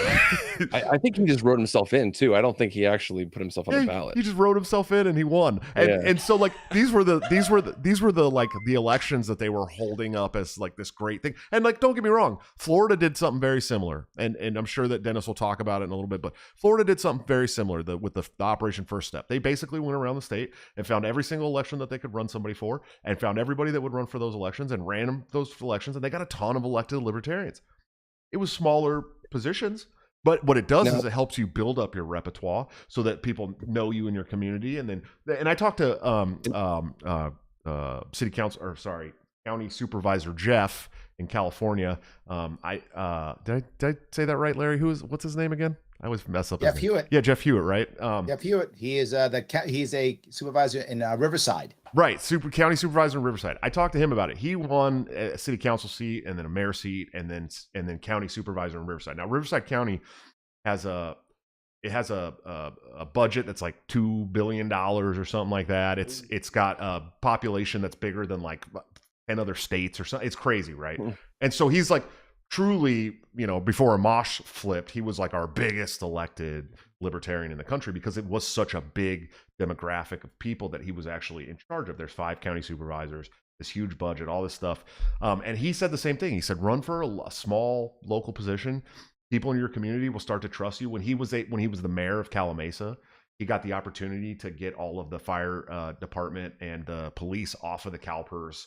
I think he just wrote himself in too. I don't think he actually put himself on the ballot. He just wrote himself in and he won. And so like these were the like the elections that they were holding up as like this great thing. And like, don't get me wrong, Florida did something very similar. And I'm sure that Dennis will talk about it in a little bit, but Florida did something very similar with the Operation First Step. They basically went around the state and found every single election that they could run somebody for, and found everybody that would run for those elections and ran those elections, and they got a ton of elected libertarians. It was smaller positions, but what it does is it helps you build up your repertoire so that people know you in your community. And I talked to County Supervisor Jeff in California. Did I say that right, Larry? What's his name again? I always mess up. Jeff Hewitt. Yeah, Jeff Hewitt, right? Jeff Hewitt. He is he's a supervisor in Riverside. Right, county supervisor in Riverside. I talked to him about it. He won a city council seat, and then a mayor seat, and then county supervisor in Riverside. Now, Riverside County has it has a budget that's like $2 billion or something like that. It's got a population that's bigger than like 10 other states or something. It's crazy, right? And so he's like truly, before Amash flipped, he was like our biggest elected libertarian in the country because it was such a big demographic of people that he was actually in charge of. There's 5 county supervisors, this huge budget, all this stuff. And he said the same thing. He said, run for a small local position. People in your community will start to trust you. When he was the mayor of Calamasa, he got the opportunity to get all of the fire department and the police off of the CalPERS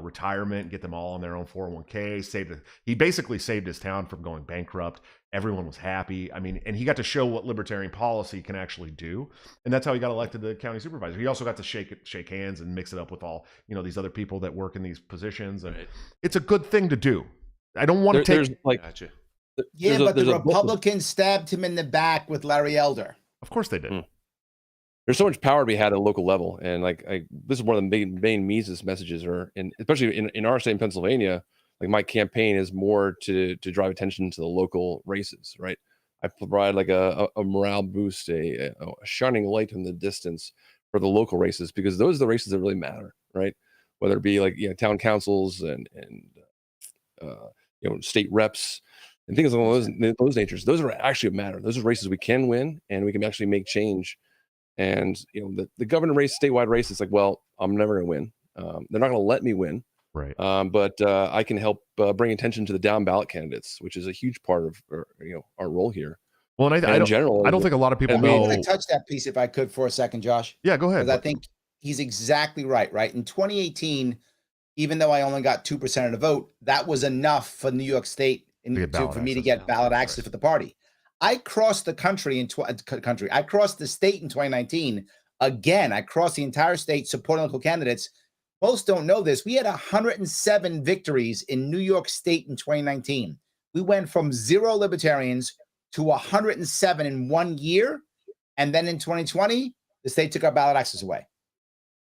retirement, get them all on their own 401k. He basically saved his town from going bankrupt. Everyone was happy. I mean, and he got to show what libertarian policy can actually do, and that's how he got elected the county supervisor. He also got to shake hands and mix it up with all these other people that work in these positions, and it's a good thing to do. I don't want to take Gotcha. Yeah, but the Republicans stabbed him in the back with Larry Elder. Of course they did. There's so much power to be had at a local level, and this is one of the main Mises messages, especially in our state in Pennsylvania. Like my campaign is more to drive attention to the local races, right? I provide like a morale boost, a shining light in the distance for the local races, because those are the races that really matter, right? Whether it be like town councils and state reps and things along those natures. Those are actually what matter. Those are races we can win, and we can actually make change. And the governor race, statewide race, it's like, well, I'm never going to win. They're not going to let me win, right? But I can help bring attention to the down ballot candidates, which is a huge part of our role here. Well, and I don't think a lot of people know. I want to touch that piece if I could for a second, Josh. Yeah, go ahead. Because I think he's exactly right. Right, in 2018, even though I only got 2% of the vote, that was enough for New York State for me to get ballot access for the party. I crossed the country I crossed the state in 2019. Again, I crossed the entire state supporting local candidates. Most don't know this. We had 107 victories in New York State in 2019. We went from 0 libertarians to 107 in 1 year. And then in 2020, the state took our ballot access away.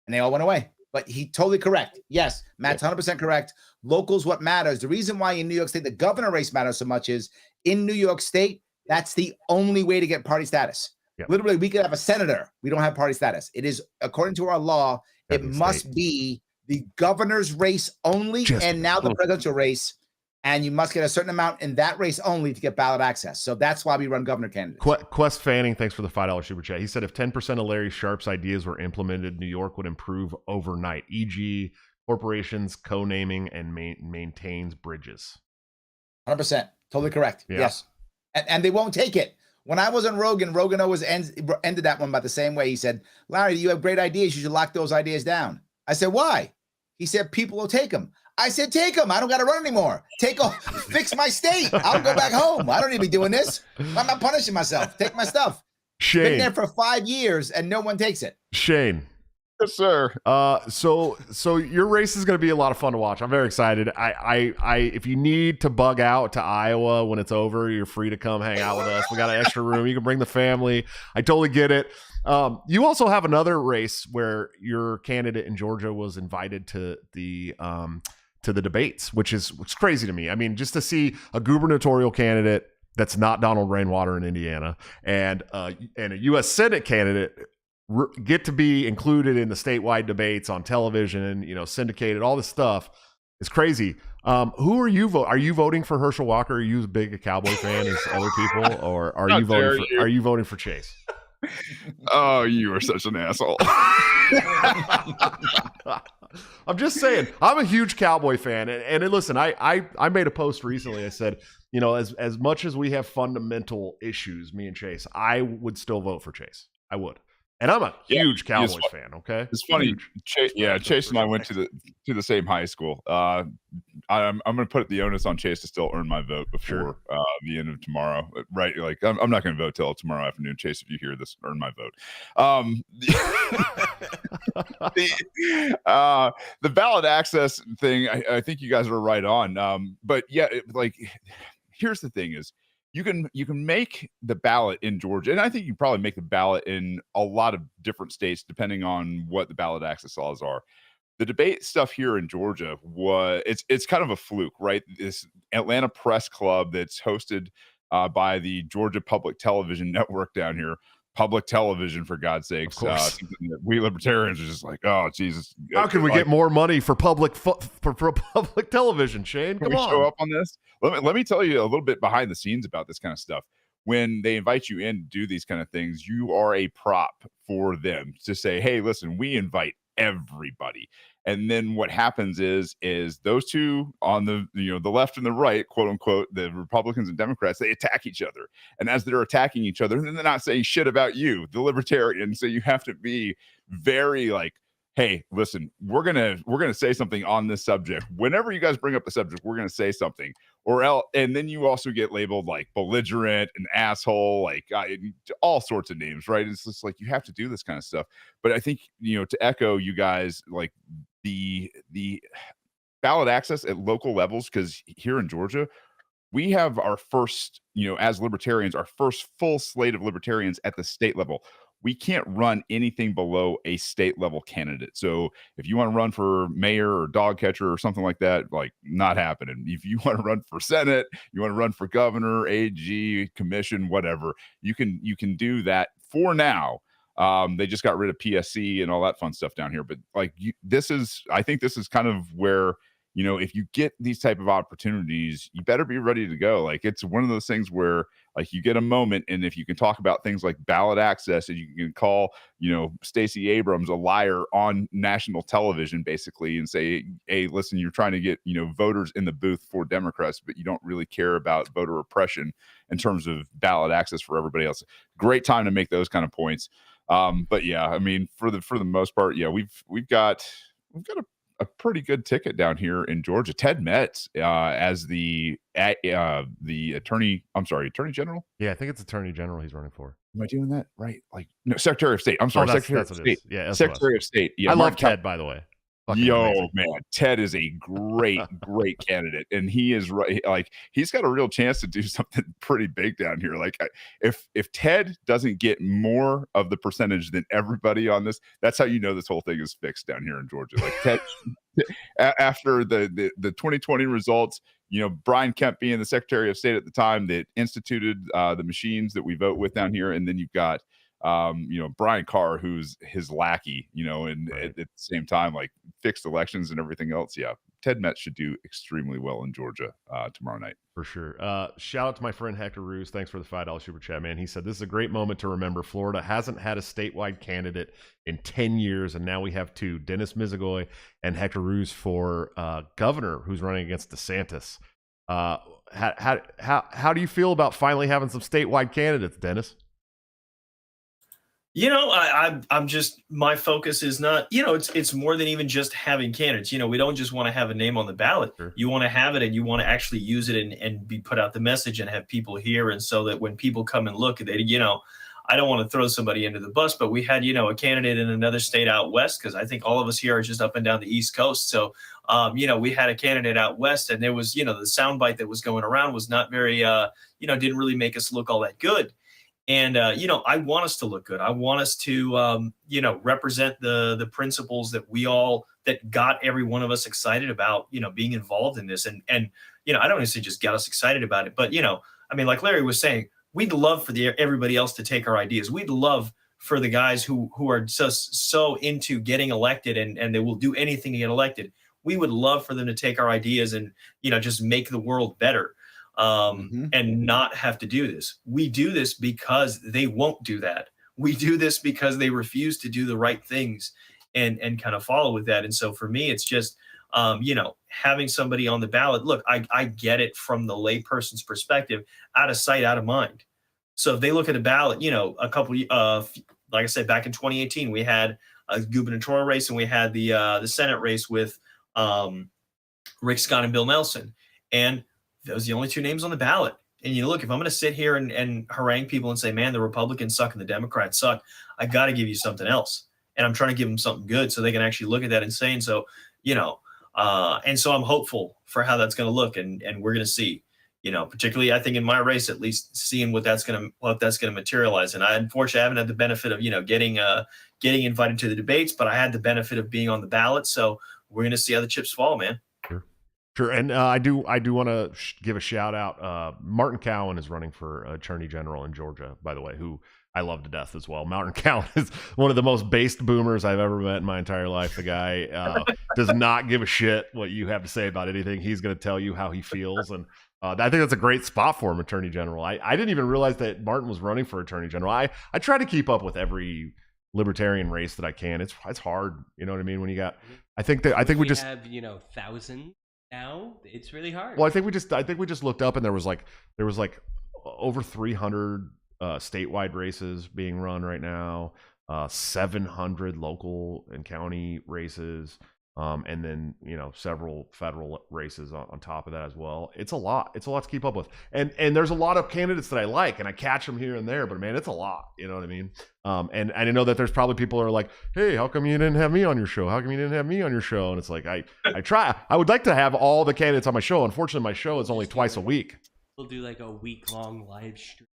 And they all went away. But he totally correct. Yes, Matt's 100% correct. Local's what matters. The reason why in New York State the governor race matters so much is in New York State, that's the only way to get party status. Yep. Literally, we could have a senator. We don't have party status. It is, according to our law, it must be the governor's race only, and now the presidential race. And you must get a certain amount in that race only to get ballot access. So that's why we run governor candidates. Quest Fanning, thanks for the $5 super chat. He said if 10% of Larry Sharpe's ideas were implemented, New York would improve overnight, e.g., corporations co-naming and maintains bridges. 100%. Totally correct. Yeah. Yes. And they won't take it. When I was on Rogan always ended that one by the same way. He said, Larry, you have great ideas. You should lock those ideas down. I said, why? He said, people will take them. I said, take them. I don't got to run anymore. Fix my state. I'll go back home. I don't need to be doing this. I'm not punishing myself. Take my stuff. Shane. Been there for 5 years and no one takes it. Shane. Yes, sir. So your race is going to be a lot of fun to watch. I'm very excited. If you need to bug out to Iowa when it's over, you're free to come hang out with us. We got an extra room. You can bring the family. I totally get it. You also have another race where your candidate in Georgia was invited to the debates, which is crazy to me. I mean, just to see a gubernatorial candidate that's not Donald Rainwater in Indiana and a U.S. Senate candidate get to be included in the statewide debates on television, syndicated, all this stuff is crazy. Who are you voting? Are you voting for Herschel Walker? Are you as big a Cowboy fan as other people, or are you voting for Chase? Oh, you are such an asshole. I'm just saying, I'm a huge Cowboy fan, and listen, I made a post recently. I said, as much as we have fundamental issues, me and Chase, I would still vote for Chase. I would. And I'm a huge Cowboys fan. Okay, it's funny. Chase and I went to the same high school. I'm going to put the onus on Chase to still earn my vote before the end of tomorrow. Right? Like I'm not going to vote till tomorrow afternoon. Chase, if you hear this, earn my vote. The ballot access thing, I think you guys are right on. But yeah, here's the thing: is you can make the ballot in Georgia, and I think you probably make the ballot in a lot of different states depending on what the ballot access laws are. The debate stuff here in Georgia it's kind of a fluke, right? This Atlanta Press Club that's hosted by the Georgia Public Television Network down here. Public television, for God's sakes. Of course. Something that we libertarians are just like, oh Jesus. How can we Like, get more money for public for public television, Shane? Can Come we show on. up on this? Let me tell you a little bit behind the scenes about this kind of stuff. When they invite you in to do these kind of things, you are a prop for them to say, hey, listen, we invite everybody. And then what happens is those two on the the left and the right, quote unquote, the Republicans and Democrats, they attack each other. And as they're attacking each other, then they're not saying shit about you, the libertarian. So you have to be very like, hey, listen, we're gonna say something on this subject. Whenever you guys bring up the subject, we're gonna say something, or else. And then you also get labeled like belligerent, an asshole, like all sorts of names, right? It's just like you have to do this kind of stuff. But I think to echo you guys, like the ballot access at local levels, because here in Georgia, we have our first, as libertarians, our first full slate of libertarians at the state level. We can't run anything below a state level candidate. So if you want to run for mayor or dog catcher or something like that, like not happening. If you want to run for Senate, you want to run for governor, AG, commission, whatever, you can do that for now. They just got rid of PSC and all that fun stuff down here. But like I think this is kind of where, if you get these type of opportunities, you better be ready to go. Like it's one of those things where like you get a moment, and if you can talk about things like ballot access, and you can call, Stacey Abrams a liar on national television, basically, and say, hey, listen, you're trying to get, voters in the booth for Democrats, but you don't really care about voter oppression in terms of ballot access for everybody else. Great time to make those kind of points. But yeah, I mean, for the most part, yeah, we've got a pretty good ticket down here in Georgia. Ted Metz as the attorney general. Yeah, I think it's attorney general he's running for. Am I doing that right? Like, no, Secretary of State. I'm sorry, Secretary of State. Yeah, Secretary of State. Yeah, I love Mark Ted, by the way. Fucking amazing. Man, Ted is a great candidate, and he is right. Like he's got a real chance to do something pretty big down here. Like if Ted doesn't get more of the percentage than everybody on this, that's how this whole thing is fixed down here in Georgia. Like Ted, after the 2020 results, Brian Kemp being the Secretary of State at the time that instituted the machines that we vote with down here, and then you've got Brian Carr, who's his lackey, and right. at the same time, like fixed elections and everything else. Yeah, Ted Metz should do extremely well in Georgia tomorrow night. For sure. Shout out to my friend Hector Ruse. Thanks for the $5 super chat, man. He said, this is a great moment to remember. Florida hasn't had a statewide candidate in 10 years, and now we have two, Dennis Misigoy and Hector Ruse for governor, who's running against DeSantis. How do you feel about finally having some statewide candidates, Dennis? I'm just, my focus is not, it's more than even just having candidates. We don't just want to have a name on the ballot. Sure. You want to have it, and you want to actually use it and be put out the message and have people hear. And so that when people come and look at it, I don't want to throw somebody under the bus, but we had, a candidate in another state out west, because I think all of us here are just up and down the East Coast. So, we had a candidate out west, and there was, the soundbite that was going around was not very, didn't really make us look all that good. And, I want us to look good. I want us to, represent the principles that got every one of us excited about, being involved in this. And I don't want to say just got us excited about it, but, like Larry was saying, we'd love for everybody else to take our ideas. We'd love for the guys who are just so into getting elected and they will do anything to get elected. We would love for them to take our ideas and, just make the world better. And not have to do this. We do this because they won't do that. We do this because they refuse to do the right things and kind of follow with that. And so for me, it's just, having somebody on the ballot. Look, I get it from the layperson's perspective, out of sight, out of mind. So if they look at a ballot, a couple, like I said, back in 2018, we had a gubernatorial race, and we had the Senate race with Rick Scott and Bill Nelson. And those are the only two names on the ballot. And look, if I'm going to sit here and harangue people and say, man, the Republicans suck and the Democrats suck, I got to give you something else. And I'm trying to give them something good so they can actually look at that and say, and so, and so I'm hopeful for how that's going to look. And we're going to see, particularly I think in my race, at least seeing what that's going to materialize. And I unfortunately haven't had the benefit of, getting invited to the debates, but I had the benefit of being on the ballot. So we're going to see how the chips fall, man. Sure. Sure, and I do want to give a shout out. Martin Cowan is running for Attorney General in Georgia, by the way, who I love to death as well. Martin Cowan is one of the most based boomers I've ever met in my entire life. The guy does not give a shit what you have to say about anything. He's going to tell you how he feels, and I think that's a great spot for him, Attorney General. I didn't even realize that Martin was running for Attorney General. I try to keep up with every libertarian race that I can. It's hard, you know what I mean? When you got, I think we just have thousands now. It's really hard. Well, I think we just looked up, and there was like over 300 statewide races being run right now, 700 local and county races, and then several federal races on top of that as well. It's a lot to keep up with, and there's a lot of candidates that I like, and I catch them here and there, but man, it's a lot, you know what I mean? And I know that there's probably people who are like, hey, how come you didn't have me on your show? How come you didn't have me on your show? And it's like, I would like to have all the candidates on my show. Unfortunately, my show is only twice a week. We'll do like a week-long live stream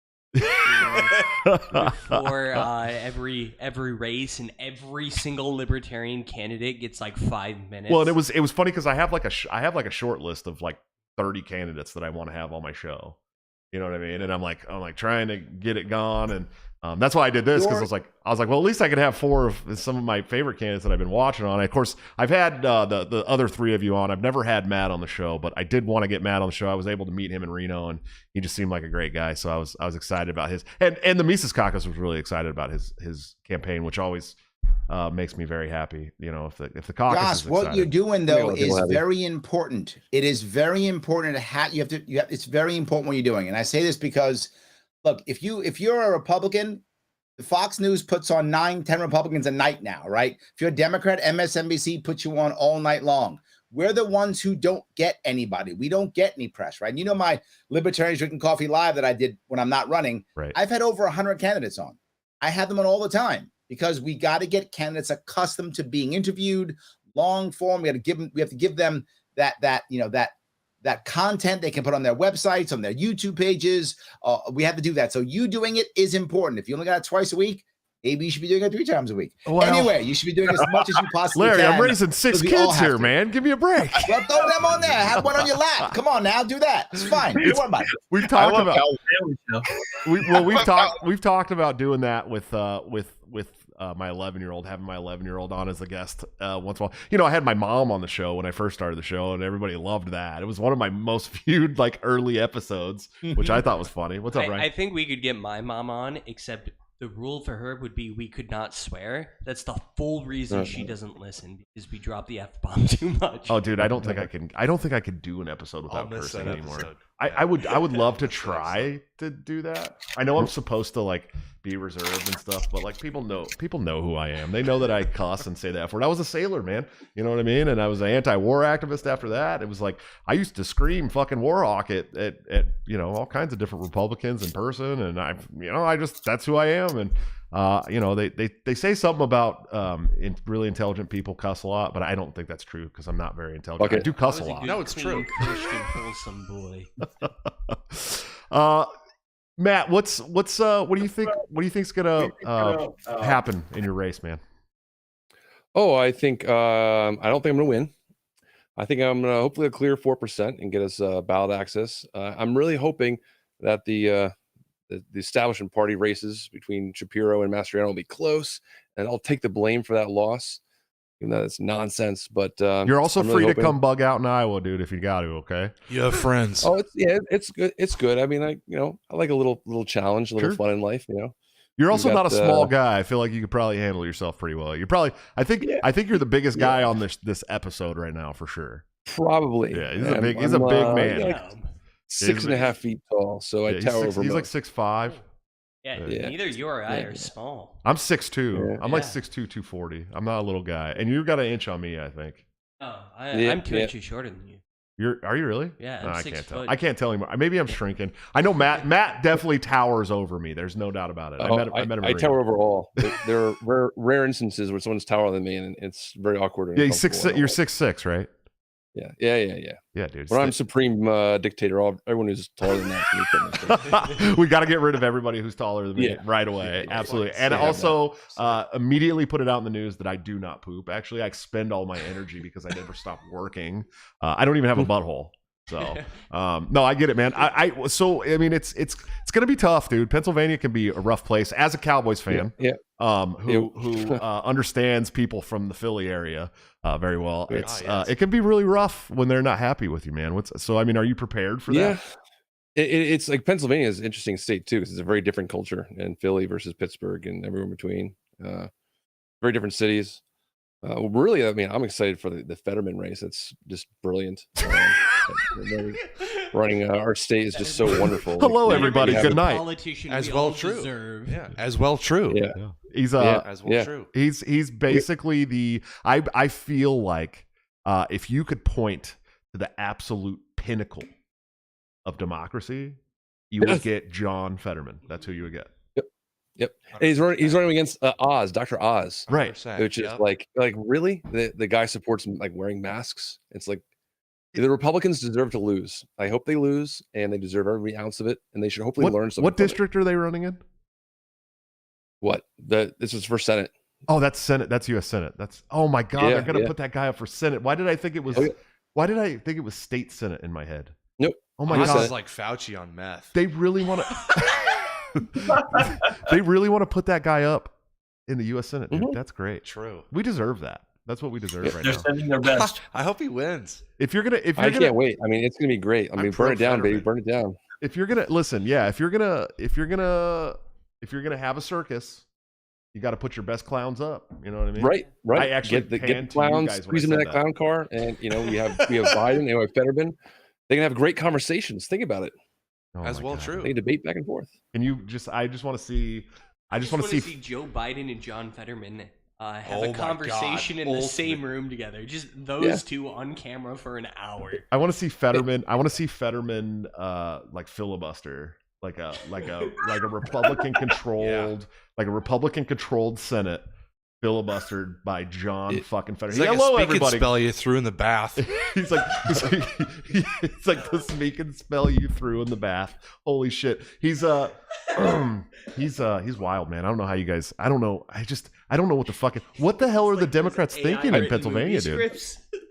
before every race, and every single libertarian candidate gets like 5 minutes. Well, and it was funny because I have like a short list of like 30 candidates that I want to have on my show. You know what I mean? And I'm like trying to get it gone, and that's why I did this, because I was like, well, at least I could have 4 of some of my favorite candidates that I've been watching on. And of course, I've had the other 3 of you on. I've never had Matt on the show, but I did want to get Matt on the show. I was able to meet him in Reno, and he just seemed like a great guy. So I was excited about his, and the Mises Caucus was really excited about his campaign, which always makes me very happy. If the caucus Josh, is excited. what you're doing though is very important. It is very important to have. It's very important what you're doing, and I say this because, look, if you're a Republican, the Fox News puts on 9-10 Republicans a night now, right? If you're a Democrat, MSNBC puts you on all night long. We're the ones who don't get anybody. We don't get any press, right? And my Libertarians Drinking Coffee Live that I did when I'm not running, right. I've had over 100 candidates on. I have them on all the time, because we got to get candidates accustomed to being interviewed, long form. We have to give them that content they can put on their websites, on their YouTube pages. We have to do that. So you doing it is important. If you only got it twice a week, maybe you should be doing it 3 times a week. Well, anyway, you should be doing as much as you possibly Larry, can. I'm raising 6 kids here, man. Give me a break. Well, throw them on there. Have one on your lap. Come on now, do that. It's fine. Don't worry about it. We've talked about we've talked about doing that with my 11-year-old, having my 11-year-old on as a guest once in a while. I had my mom on the show when I first started the show, and everybody loved that. It was one of my most viewed early episodes, which I thought was funny. What's up, Ryan? I think we could get my mom on, except the rule for her would be we could not swear. That's the full reason she doesn't listen, because we drop the F-bomb too much. Oh, dude, I don't think I could do an episode without cursing anymore. I would love to try to do that. I know I'm supposed to be reserved and stuff, but people know who I am. They know that I cuss and say the F word. I was a sailor, man. You know what I mean? And I was an anti-war activist after that. It was I used to scream fucking war hawk at all kinds of different Republicans in person, and that's who I am. And they say something about really intelligent people cuss a lot, but I don't think that's true, because I'm not very intelligent. Okay. I do cuss a lot. No, it's true. Christian, wholesome boy. Matt, what do you think? What do you think's gonna happen in your race, man? Oh, I think I don't think I'm gonna win. I think I'm gonna hopefully clear 4% and get us ballot access. I'm really hoping that the establishment party races between Shapiro and Mastriano will be close, and I'll take the blame for that loss, even though it's nonsense. But you're also I'm free really to come bug out in Iowa, dude, if you got to. Okay. You have friends. Oh, it's good. It's good. I mean, I like a little challenge, a little fun in life. You're also not a small guy. I feel like you could probably handle yourself pretty well. I think you're the biggest guy on this episode right now for sure. Probably. Yeah, he's a big man. 6.5 feet tall, so I tower over him. He's 6'5". Yeah, neither you or I are small. I'm 6'2". Yeah. I'm 6'2", 240. I'm not a little guy, and you got an inch on me, I think. Oh, I'm 2 inches shorter than you. Are you really? Yeah, no, I'm I 6 can't tell. foot. I can't tell anymore. Maybe I'm shrinking. I know Matt definitely towers over me. There's no doubt about it. I met him. I tower over all. There are rare instances where someone's taller than me, and it's very awkward. Yeah, you're 6'6", right? Yeah, dude. When I'm supreme dictator, everyone who's taller than that to me. We got to get rid of everybody who's taller than me right away. Yeah. Absolutely. And also immediately put it out in the news that I do not poop. Actually, I expend all my energy because I never stop working. I don't even have a butthole. So no, I get it, man. I mean, it's gonna be tough, dude. Pennsylvania can be a rough place. As a Cowboys fan, who understands people from the Philly area very well, it can be really rough when they're not happy with you, man. I mean, are you prepared for that? It's like Pennsylvania is an interesting state too, because it's a very different culture, and Philly versus Pittsburgh and everywhere in between. Very different cities. Really, I mean, I'm excited for the Fetterman race. It's just brilliant. Running our state is just so wonderful. Hello, everybody. Good night. As well, true. Yeah, as well, true. Yeah. He's as well, true. He's basically the. I feel like if you could point to the absolute pinnacle of democracy, you would get John Fetterman. That's who you would get. Yep. And he's running against Oz, Dr. Oz. Right. Which is like really? The guy supports like wearing masks. It's like the Republicans deserve to lose. I hope they lose, and they deserve every ounce of it, and they should hopefully learn something. What district are they running in? This is for Senate. Oh, that's Senate. That's U.S. Senate. Oh my God, they're gonna put that guy up for Senate. Why did I think it was? Why did I think it was state Senate in my head? Nope. Oh my God, God, this is like Fauci on meth. They really want to. They really want to put that guy up in the U.S. Senate, dude. That's great. True. We deserve that. That's what we deserve right They're now. sending their best. I hope he wins. I can't wait. I mean, it's gonna be great. I mean, burn it down, baby. Burn it down. If you're gonna listen, if you're gonna have a circus, you got to put your best clowns up. You know what I mean? Right. I actually get the clowns, squeeze them in that clown car, and we have Biden, we have Fetterman. They can have great conversations. Think about it. As well, true. They debate back and forth. And I just want to see. I just want to see Joe Biden and John Fetterman have a conversation in the same room together. Just those two on camera for an hour. I want to see Fetterman. I want to see Fetterman like filibuster, like a Republican controlled Senate filibustered by John fucking Fetterman. Like hello, a speak everybody. And spell you threw in the bath. It's like the speak and spell you threw in the bath. Holy shit. He's wild, man. I don't know how you guys. I don't know. I don't know what the hell are the Democrats thinking in Pennsylvania, dude?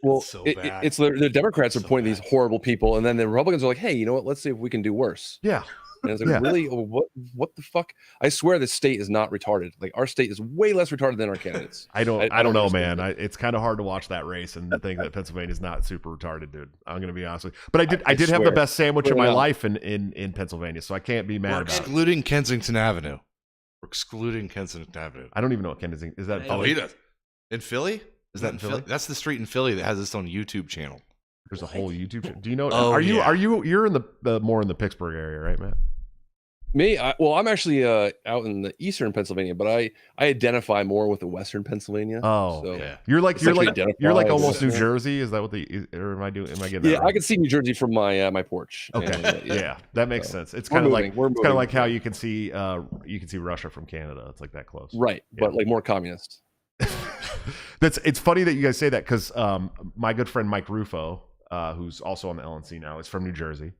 Well, so bad. It's the Democrats are pointing these horrible people, and then the Republicans are like, "Hey, you know what? Let's see if we can do worse." Yeah. And it's like, really? What the fuck? I swear the state is not retarded. Like, our state is way less retarded than our candidates. I don't know, man. It's kind of hard to watch that race and think that Pennsylvania is not super retarded, dude. I'm gonna be honest with you. But I did have the best sandwich of my life in Pennsylvania, so I can't be mad about it. Excluding Kensington Avenue. We're excluding Kensington Avenue. I don't even know what Kensington is. That he does. In Philly? Is that in Philly? That's the street in Philly that has its own YouTube channel. There's a whole YouTube channel. Do you know? You're in the more in the Pittsburgh area, right, Matt? Me? I'm actually out in the eastern Pennsylvania, but I identify more with the western Pennsylvania. Oh, so yeah. You're like almost New Jersey. Is that what or am I getting that? Yeah, right? I can see New Jersey from my porch. Okay, and, yeah, that makes sense. It's kind of like how you can see Russia from Canada. It's like that close, right? Yeah. But like more communist. It's funny that you guys say that because my good friend Mike Rufo, who's also on the LNC now, is from New Jersey.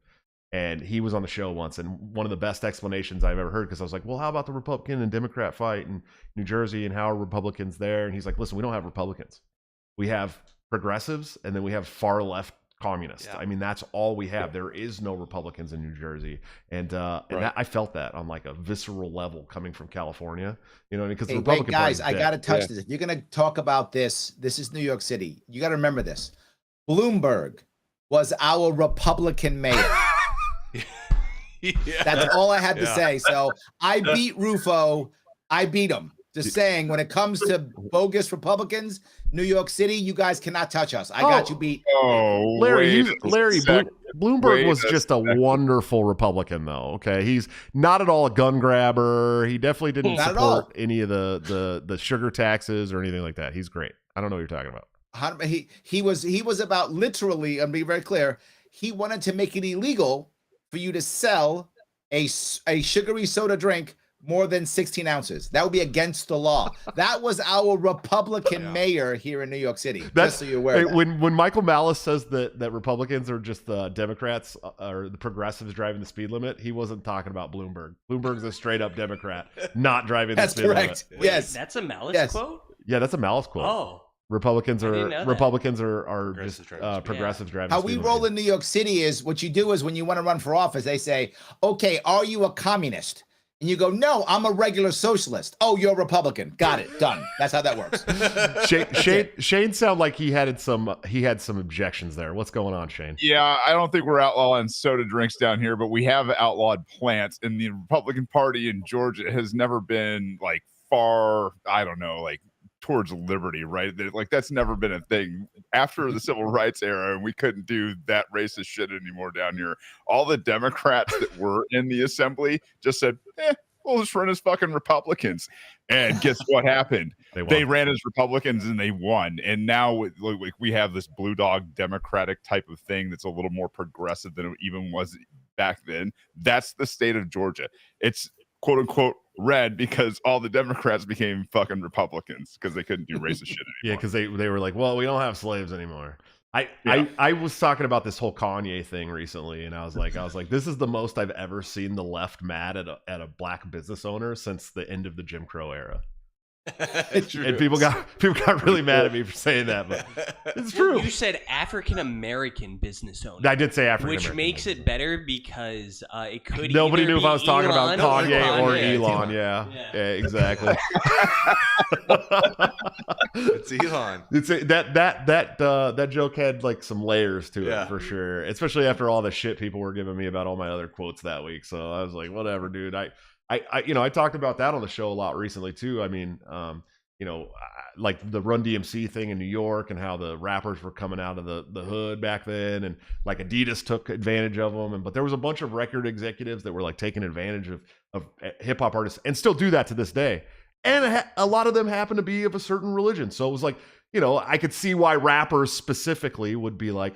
And he was on the show once, and one of the best explanations I've ever heard, because I was like, well, how about the Republican and Democrat fight in New Jersey, and how are Republicans there? And he's like, listen, we don't have Republicans. We have progressives, and then we have far left communists. Yeah. I mean, that's all we have. There is no Republicans in New Jersey. And I felt that on like a visceral level coming from California. You know, because the Republican guys, I got to touch this. If you're going to talk about this is New York City. You got to remember this. Bloomberg was our Republican mayor. That's all I had to say. So I beat Rufo. I beat him. Just saying, when it comes to bogus Republicans, New York City, you guys cannot touch us. I got you beat. Oh, Larry, Bloomberg was just a wonderful Republican, though. Okay, he's not at all a gun grabber. He definitely didn't support any of the sugar taxes or anything like that. He's great. I don't know what you're talking about. He was about literally. I'm being very clear. He wanted to make it illegal for you to sell a sugary soda drink more than 16 ounces. That would be against the law. That was our Republican mayor here in New York City. Just so you're aware. Hey, when Michael Malice says that Republicans are just the Democrats or the progressives driving the speed limit, he wasn't talking about Bloomberg. Bloomberg's a straight up Democrat, not driving the speed limit. That's correct. Yes, that's a Malice quote. Yeah, that's a Malice quote. Oh. Progressives are Progressives just driving progressives driving. How the we speed roll limit. in New York City is what you do is when you want to run for office, they say, okay, are you a communist? And you go, no, I'm a regular socialist. Oh, you're a Republican. Got it. Done. That's how that works. Shane sounded like he had some objections there. What's going on, Shane? Yeah, I don't think we're outlawing soda drinks down here, but we have outlawed plants, and the Republican Party in Georgia has never been like far, I don't know, like towards liberty, right? Like that's never been a thing after the civil rights era, and we couldn't do that racist shit anymore down here. All the Democrats that were in the assembly just said, we'll just run as fucking Republicans. And guess what happened? They ran as Republicans and they won. And now we have this blue dog Democratic type of thing that's a little more progressive than it even was back then. That's the state of Georgia. It's quote unquote red because all the Democrats became fucking Republicans because they couldn't do racist shit anymore. Yeah, because they were like, well, we don't have slaves anymore. I was talking about this whole Kanye thing recently, and I was like, this is the most I've ever seen the left mad at a black business owner since the end of the Jim Crow era. And people got really mad at me for saying that, but it's true. You said African American business owner. I did say African Which American, makes it better because it could. Nobody knew either if I was be talking about Elon Kanye or Kanye. Elon. Yeah, exactly. It's Elon. It's that joke had like some layers to it for sure, especially after all the shit people were giving me about all my other quotes that week. So I was like, whatever, dude. I talked about that on the show a lot recently too. I mean, like the Run DMC thing in New York and how the rappers were coming out of the hood back then, and like Adidas took advantage of them. But there was a bunch of record executives that were like taking advantage of hip hop artists and still do that to this day. And a lot of them happen to be of a certain religion. So it was like, I could see why rappers specifically would be like,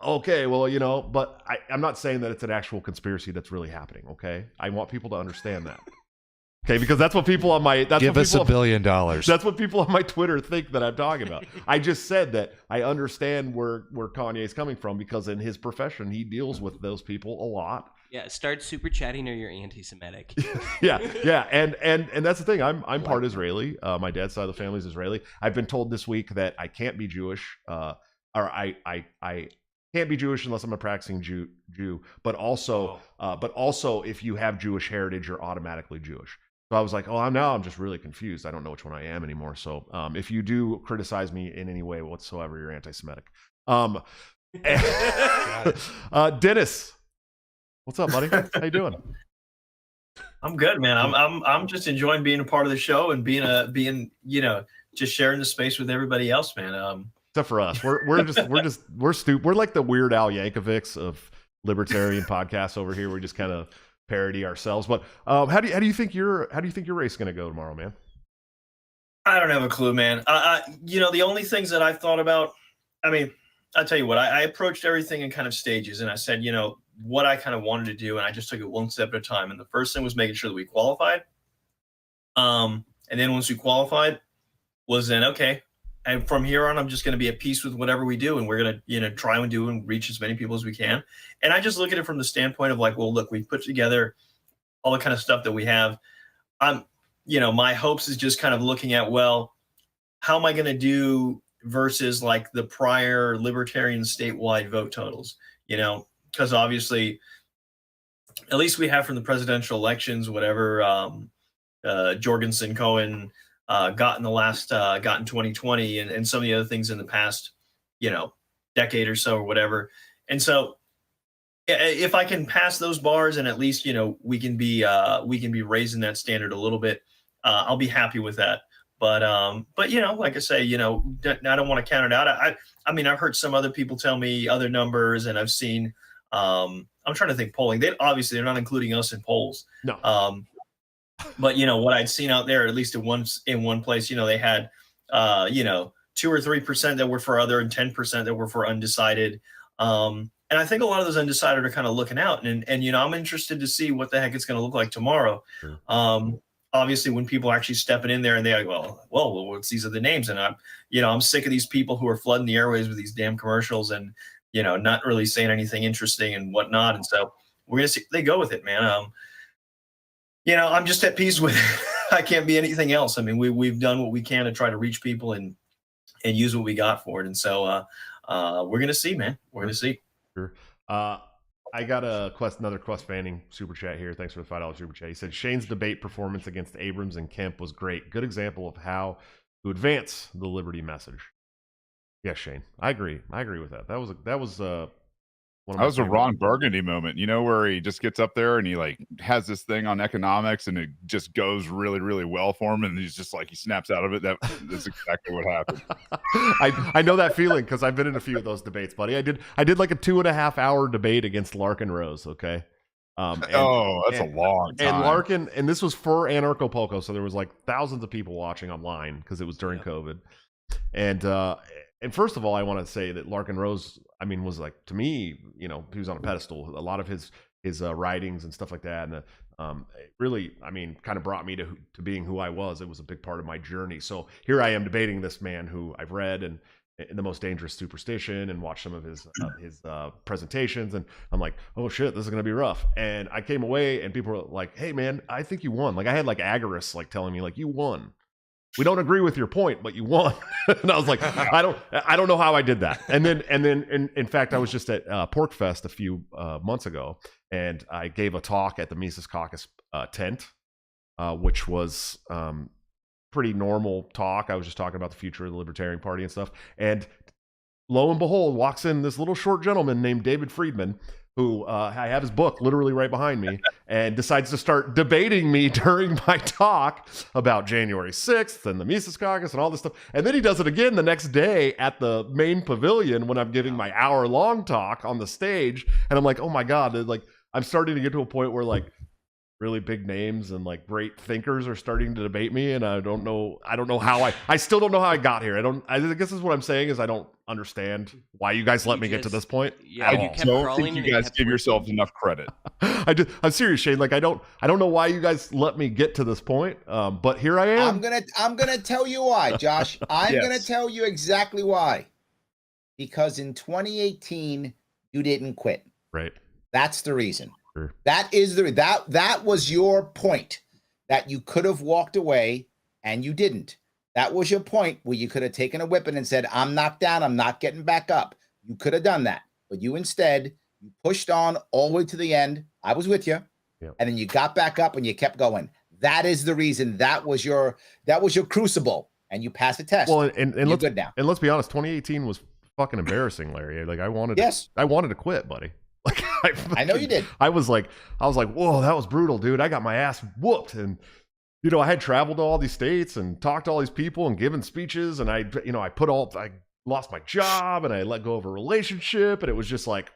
okay, well, but I'm not saying that it's an actual conspiracy that's really happening. Okay. I want people to understand that. Okay. Because that's what people on my, Give us $1 billion. That's what people on my Twitter think that I'm talking about. I just said that I understand where Kanye's coming from because in his profession, he deals with those people a lot. Yeah. Start super chatting or you're anti-Semitic. Yeah. And that's the thing. I'm part Israeli. My dad's side of the family is Israeli. I've been told this week that I can't be Jewish, or I can't be Jewish unless I'm a practicing Jew. But also if you have Jewish heritage, you're automatically Jewish. So I was like, I'm just really confused. I don't know which one I am anymore. So if you do criticize me in any way whatsoever, you're anti-Semitic. Dennis, what's up, buddy? How you doing? I'm good, man. I'm just enjoying being a part of the show and being just sharing the space with everybody else, man. Except for us, we're stupid. We're like the Weird Al Yankovics of libertarian podcasts over here. We just kind of parody ourselves. But how do you think your race is going to go tomorrow, man? I don't have a clue, man. The only things that I've thought about, I mean, I'll tell you what, I approached everything in kind of stages, and I said, what I kind of wanted to do, and I just took it one step at a time. And the first thing was making sure that we qualified. And then once we qualified, was then okay. And from here on, I'm just going to be at peace with whatever we do, and we're going to try and do and reach as many people as we can. And I just look at it from the standpoint of like, well, look, we've put together all the kind of stuff that we have. My hopes is just kind of looking at, well, how am I going to do versus like the prior libertarian statewide vote totals? Because obviously, at least we have from the presidential elections, whatever Jorgensen, Cohen got in 2020 and some of the other things in the past, decade or so or whatever. And so if I can pass those bars and at least, we can be raising that standard a little bit, I'll be happy with that. But like I say, I don't want to count it out. I mean, I've heard some other people tell me other numbers, and I've seen, I'm trying to think polling. They're not including us in polls. No. But what I'd seen out there, at least in one place, they had 2 or 3% that were for other and 10% that were for undecided. And I think a lot of those undecided are kind of looking out, and you know, I'm interested to see what the heck it's going to look like tomorrow. Sure. Obviously, when people are actually stepping in there and they're like, well, what's these are the names, and I'm sick of these people who are flooding the airways with these damn commercials and not really saying anything interesting and whatnot. And so we're gonna see if they go with it, man. I'm just at peace with it. I can't be anything else. I mean, we've done what we can to try to reach people and use what we got for it. And so we're gonna see, man. We're gonna see. Sure. I got another Quest Fanning super chat here. Thanks for the $5 super chat. He said Shane's debate performance against Abrams and Kemp was great. Good example of how to advance the liberty message. Yes, Shane. I agree. I agree with that. That was one of my a Ron Burgundy moment, where he just gets up there and he like has this thing on economics and it just goes really, really well for him. And he's just like, he snaps out of it. That's exactly what happened. I know that feeling because I've been in a few of those debates, buddy. I did like a 2.5 hour debate against Larkin Rose. Okay. That's a long time. And Larkin, and this was for Anarcho Polko. So there was like thousands of people watching online because it was during COVID. And first of all, I want to say that Larkin Rose, I mean, was like, to me, he was on a pedestal. A lot of his writings and stuff like that, and it really, I mean, kind of brought me to being who I was. It was a big part of my journey. So here I am debating this man who I've read and in The Most Dangerous Superstition and watched some of his presentations, and I'm like, oh shit, this is gonna be rough. And I came away, and people were like, hey man, I think you won. Like I had like Agorist like telling me like, you won. We don't agree with your point, but you won. And I was like, I don't know how I did that. And then in fact, I was just at Pork Fest a few months ago, and I gave a talk at the Mises Caucus tent, which was pretty normal talk. I was just talking about the future of the Libertarian Party and stuff. And lo and behold, walks in this little short gentleman named David Friedman, who I have his book literally right behind me, and decides to start debating me during my talk about January 6th and the Mises Caucus and all this stuff. And then he does it again the next day at the main pavilion when I'm giving my hour-long talk on the stage. And I'm like, oh my God, like I'm starting to get to a point where like really big names and like great thinkers are starting to debate me, and I don't know how I still don't know how I got here. I guess is what I'm saying is I don't understand why you guys let me get to this point. Yeah, you kept don't crawling. think you guys give yourselves enough credit. I'm serious, Shane. Like I don't know why you guys let me get to this point. But here I am. I'm gonna tell you why, Josh. I'm Yes. gonna tell you exactly why. Because in 2018 you didn't quit. Right. That's the reason. Sure. That is that was your point, that you could have walked away and you didn't. That was your point where you could have taken a whipping and said, I'm knocked down, I'm not getting back up. You could have done that, but you instead, you pushed on all the way to the end. I was with you. Yep. And then you got back up and you kept going. That is the reason. That was your crucible, and you passed the test. Well, and you're let's good now. And let's be honest, 2018 was fucking embarrassing, Larry. Like I wanted to quit, buddy. Like I know you did. I was like, whoa, that was brutal, dude. I got my ass whooped. And, I had traveled to all these states and talked to all these people and given speeches. And I lost my job and I let go of a relationship. And it was just like,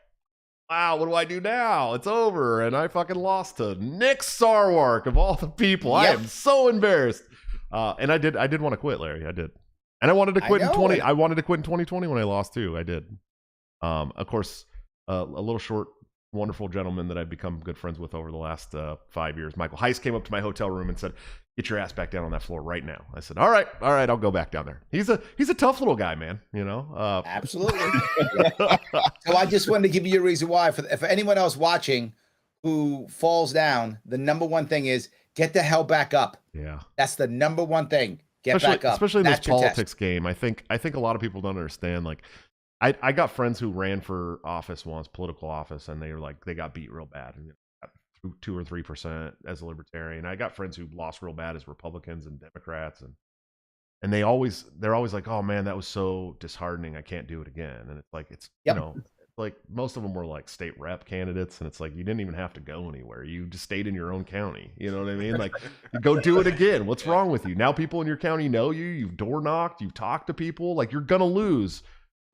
wow, what do I do now? It's over. And I fucking lost to Nick Sarwark of all the people. Yep. I am so embarrassed. And I did want to quit, Larry. I did. And I wanted to quit I wanted to quit in 2020 when I lost too. I did. Of course, a little short, wonderful gentleman that I've become good friends with over the last 5 years, Michael Heiss, came up to my hotel room and said, get your ass back down on that floor right now. I said, all right, I'll go back down there. He's a tough little guy, man. Absolutely. So I just wanted to give you a reason why. For anyone else watching who falls down, the number one thing is get the hell back up. Yeah, that's the number one thing. Get back up, especially in this politics game. I think a lot of people don't understand. Like, I got friends who ran for office once, political office, and they got beat real bad, 2 or 3% as a libertarian. I got friends who lost real bad as Republicans and Democrats, and they're always like, oh man, that was so disheartening. I can't do it again. And it's like like most of them were like state rep candidates, and it's like you didn't even have to go anywhere. You just stayed in your own county. You know what I mean? Like, go do it again. What's wrong with you? Now people in your county know you. You've door knocked. You've talked to people. Like, you're gonna lose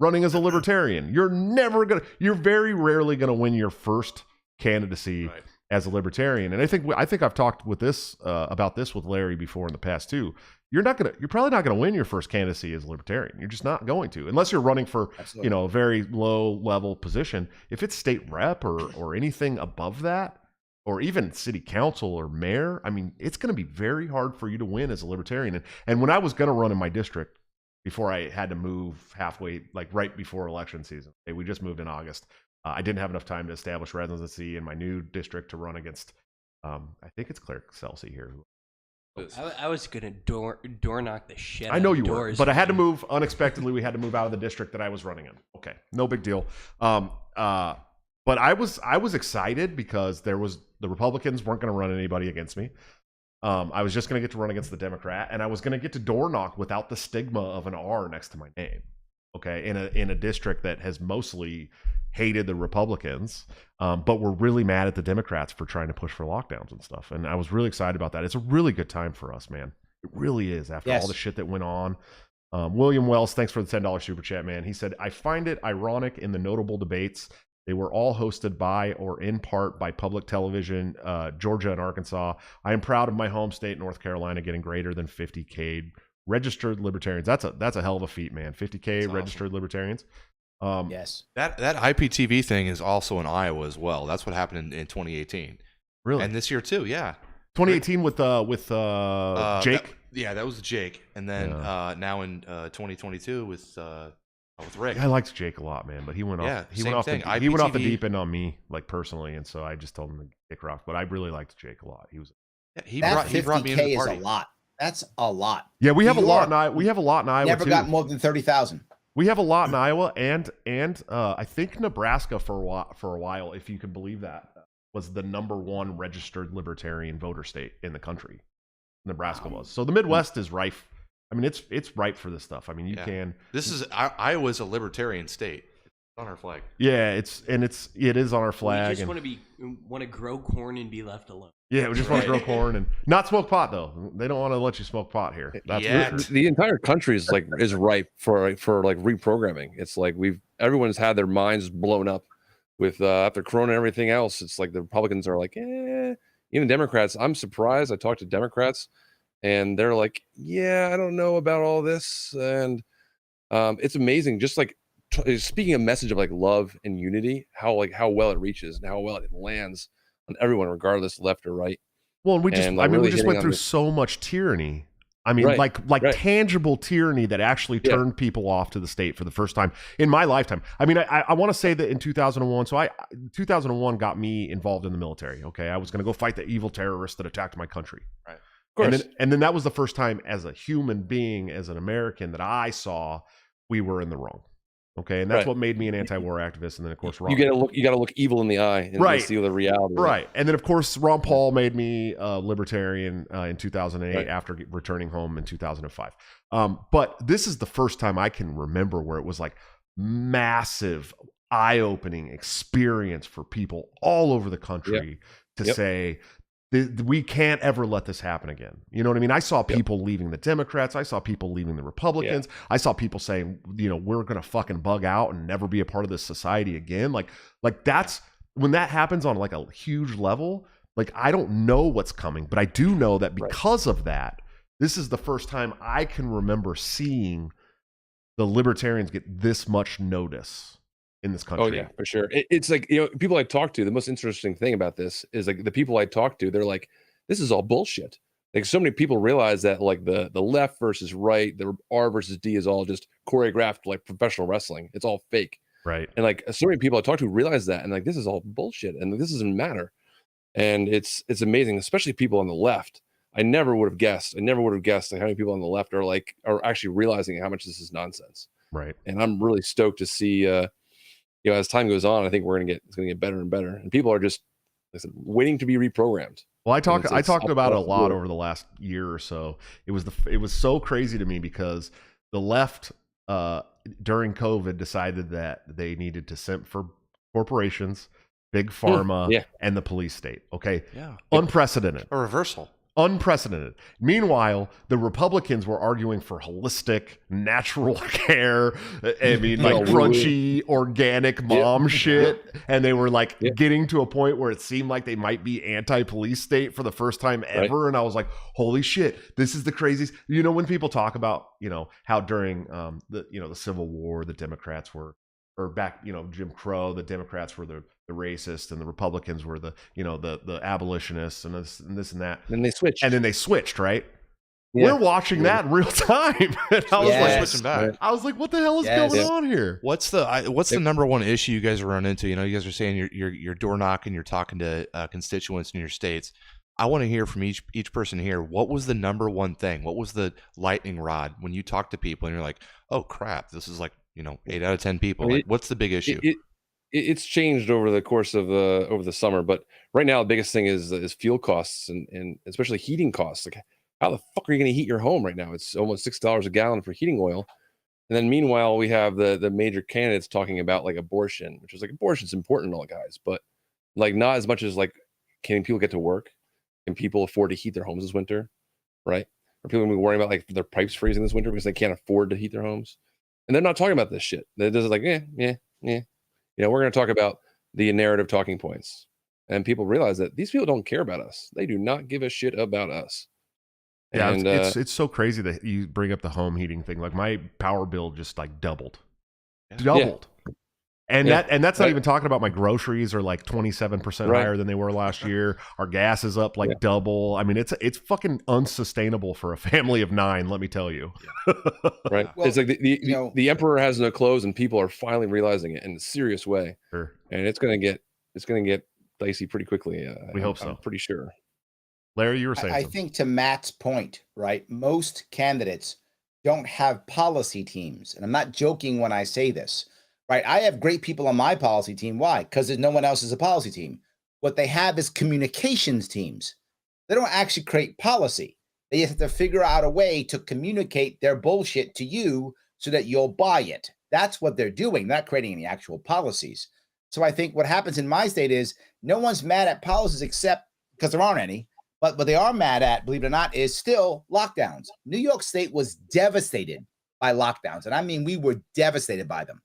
running as a libertarian. You're very rarely gonna win your first candidacy as a libertarian. And I think I've talked with this about this with Larry before in the past too. You're probably not gonna win your first candidacy as a libertarian. You're just not going to, unless you're running for a very low level position. If it's state rep or anything above that, or even city council or mayor, I mean, it's going to be very hard for you to win as a libertarian. And when I was going to run in my district, before I had to move halfway, like right before election season, we just moved in August. I didn't have enough time to establish residency in my new district to run against, I think it's Claire Kelsey here. I was gonna door knock the shit. I know out you of were, doors but I had to move unexpectedly. We had to move out of the district that I was running in. Okay, no big deal. But I was excited because the Republicans weren't going to run anybody against me. I was just going to get to run against the Democrat, and I was going to get to door knock without the stigma of an R next to my name. Okay, in a district that has mostly hated the Republicans, but were really mad at the Democrats for trying to push for lockdowns and stuff. And I was really excited about that. It's a really good time for us, man. It really is. After all the shit that went on. William Wells, thanks for the $10 super chat, man. He said, I find it ironic in the notable debates. They were all hosted by or in part by public television, Georgia and Arkansas. I am proud of my home state, North Carolina, getting greater than 50K registered libertarians. That's a hell of a feat, man. 50K That's registered awesome. Libertarians. Yes. That IPTV thing is also in Iowa as well. That's what happened in 2018. Really? And this year too, yeah. 2018 with Jake. That was Jake. And then now in 2022 with Rick. I liked Jake a lot, man, but he went off. He went off the deep end on me, like personally, and so I just told him to kick her off. But I really liked Jake a lot. He was. Yeah, he brought me into the party. Is a lot. That's a lot. Yeah, we have a lot in Iowa. We have a lot in Iowa. Never too. got more than 30,000. We have a lot in Iowa, and I think Nebraska for a while, if you can believe that, was the #1 registered libertarian voter state in the country. Nebraska was. So the Midwest is rife. I mean, it's ripe for this stuff. I mean, you can. This is Iowa's a libertarian state. It's on our flag. Yeah, it is on our flag. We just want to grow corn and be left alone. Yeah, we just want to grow corn and not smoke pot though. They don't want to let you smoke pot here. That's weird. The entire country is ripe for like reprogramming. It's like everyone's had their minds blown up with after Corona and everything else. It's like the Republicans are like, even Democrats. I'm surprised. I talked to Democrats, and they're like, I don't know about all this, and it's amazing. Just like speaking a message of like love and unity, how well it reaches and how well it lands on everyone, regardless left or right. Well, and we just went through so much tyranny. I mean, like tangible tyranny that actually turned people off to the state for the first time in my lifetime. I mean, I want to say that in 2001, 2001 got me involved in the military. Okay, I was going to go fight the evil terrorists that attacked my country. Right. Of course. And then that was the first time as a human being, as an American, that I saw we were in the wrong. Okay, and that's what made me an anti-war activist. And then, of course, Ron. You got to look evil in the eye and see the reality. Right, and then of course, Ron Paul made me a libertarian in 2008 after returning home in 2005. But this is the first time I can remember where it was like massive, eye-opening experience for people all over the country to say, we can't ever let this happen again. You know what I mean? I saw people leaving the Democrats. I saw people leaving the Republicans. I saw people saying, we're going to fucking bug out and never be a part of this society again. Like that's when that happens on like a huge level. Like, I don't know what's coming, but I do know that because of that, this is the first time I can remember seeing the libertarians get this much notice in this country. Oh yeah, for sure. It's like, people I talk to, the most interesting thing about this is like the people I talk to, they're like, this is all bullshit. Like, so many people realize that like the left versus right, the R versus D is all just choreographed like professional wrestling. It's all fake. Right. And like so many people I talk to realize that, and like, this is all bullshit and this doesn't matter. And it's amazing, especially people on the left. I never would have guessed like how many people on the left are actually realizing how much this is nonsense. Right. And I'm really stoked to see as time goes on, I think it's gonna get better and better, and people are just, like I said, waiting to be reprogrammed. Well, I talked about it a lot over the last year or so. It was so crazy to me because the left during COVID decided that they needed to simp for corporations, big pharma, and the police state. Okay, unprecedented. A reversal. Unprecedented. Meanwhile, the Republicans were arguing for holistic, natural care. I mean, like crunchy, organic mom shit. And they were like getting to a point where it seemed like they might be anti-police state for the first time ever. And I was like, holy shit, this is the craziest. You know, when people talk about, you know, how during the Civil War, the Democrats were, or back, you know, Jim Crow, the Democrats were the racists and the Republicans were the, you know, the abolitionists and this and that. Then they switched. And then they switched, right? Yeah. We're watching that in real time. And I was like, switching back. I was like, what the hell is going on here? What's the number one issue you guys run into? You know, you guys are saying you're door knocking, you're talking to constituents in your states. I want to hear from each person here. What was the number one thing? What was the lightning rod when you talk to people and you're like, oh crap, this is like, you know, 8 out of 10 people. I mean, like, what's the big issue? It's changed over the course of over the summer, but right now the biggest thing is fuel costs and especially heating costs. Like, how the fuck are you going to heat your home right now? It's almost $6 a gallon for heating oil. And then meanwhile, we have the major candidates talking about like abortion, which is like abortion's important, all guys, but like not as much as like, can people get to work? Can people afford to heat their homes this winter? Right? Are people going to be worrying about like their pipes freezing this winter because they can't afford to heat their homes? And they're not talking about this shit. They're just like, yeah. You know, we're going to talk about the narrative talking points. And people realize that these people don't care about us. They do not give a shit about us. Yeah, and, it's so crazy that you bring up the home heating thing. Like my power bill just like doubled. And that's not even talking about my groceries are like 27% higher than they were last year. Our gas is up like double. I mean, it's fucking unsustainable for a family of 9, let me tell you. Right. Well, it's like the emperor has no clothes and people are finally realizing it in a serious way. Sure. And it's going to get dicey pretty quickly. We hope so. I'm pretty sure. Larry, you were saying I think to Matt's point, right? Most candidates don't have policy teams. And I'm not joking when I say this. Right. I have great people on my policy team. Why? Because there's no one else as a policy team. What they have is communications teams. They don't actually create policy. They have to figure out a way to communicate their bullshit to you so that you'll buy it. That's what they're doing, not creating any actual policies. So I think what happens in my state is no one's mad at policies except because there aren't any. But what they are mad at, believe it or not, is still lockdowns. New York State was devastated by lockdowns. And I mean, we were devastated by them.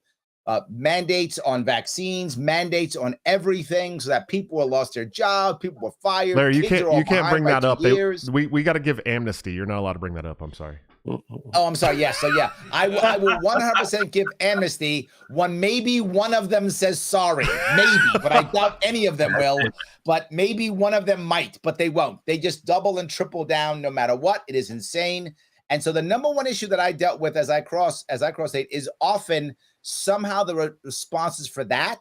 Mandates on vaccines, mandates on everything, so that people were lost their job, people were fired. Larry, you can't bring that up. We got to give amnesty. You're not allowed to bring that up. I'm sorry. Oh, I'm sorry. Yes. So yeah, I will 100% give amnesty when maybe one of them says sorry, maybe, but I doubt any of them will. But maybe one of them might, but they won't. They just double and triple down no matter what. It is insane. And so the number one issue that I dealt with as I cross state is often somehow the responses for that.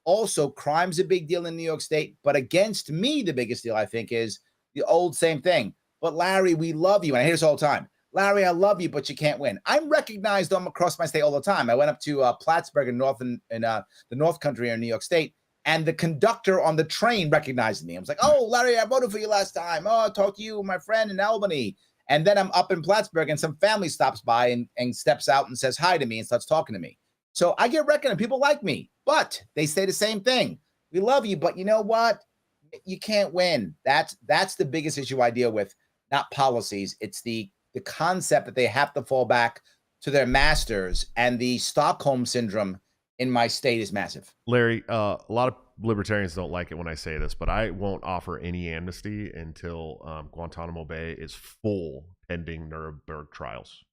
Also, crime's a big deal in New York State, but against me, the biggest deal I think is the old same thing. But Larry, we love you, and I hear this all the time. Larry, I love you, but you can't win. I'm recognized across my state all the time. I went up to Plattsburgh in the North Country in New York State, and the conductor on the train recognized me. I was like, "Oh, Larry, I voted for you last time. Oh, I talked to you, my friend in Albany." And then I'm up in Plattsburgh, and some family stops by and steps out and says hi to me and starts talking to me. So I get recognized. People like me, but they say the same thing. We love you, but you know what? You can't win. That's the biggest issue I deal with, not policies. It's the concept that they have to fall back to their masters, and the Stockholm syndrome in my state is massive. Larry, a lot of libertarians don't like it when I say this, but I won't offer any amnesty until Guantanamo Bay is full pending Nuremberg trials.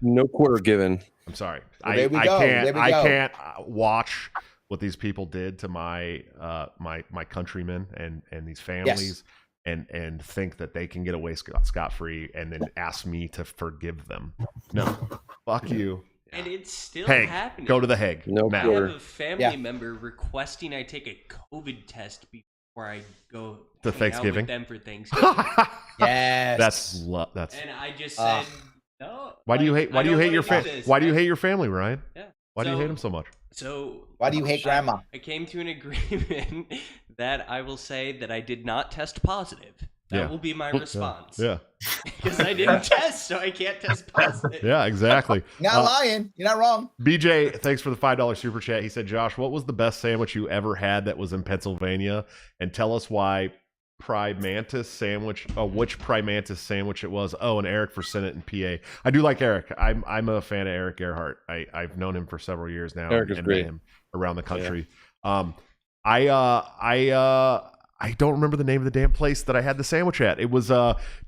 No quarter given. I'm sorry. Well, I can't watch what these people did to my my countrymen and these families. Yes. And think that they can get away scot-free and then ask me to forgive them. No, fuck you. And it's still Hague, happening. go to the Hague. No, I have a family member requesting I take a COVID test before I go to Thanksgiving. Out with them for Thanksgiving. Yes, that's. And I just said no. Why do you hate? Why do you hate your family? Why do you hate your family, Ryan? Yeah. Why do you hate them so much? So why do you hate Grandma? I came to an agreement that I will say that I did not test positive. That will be my response. Yeah. Because I didn't test, so I can't test positive. Yeah, exactly. You're not lying. You're not wrong. BJ, thanks for the $5 super chat. He said, Josh, what was the best sandwich you ever had that was in Pennsylvania? And tell us why Prime Mantis sandwich. Oh, which Prime Mantis sandwich it was. Oh, and Eric for Senate and PA. I do like Eric. I'm a fan of Eric Earhart. I've known him for several years now. Eric is and great. met him around the country. I don't remember the name of the damn place that I had the sandwich at. It was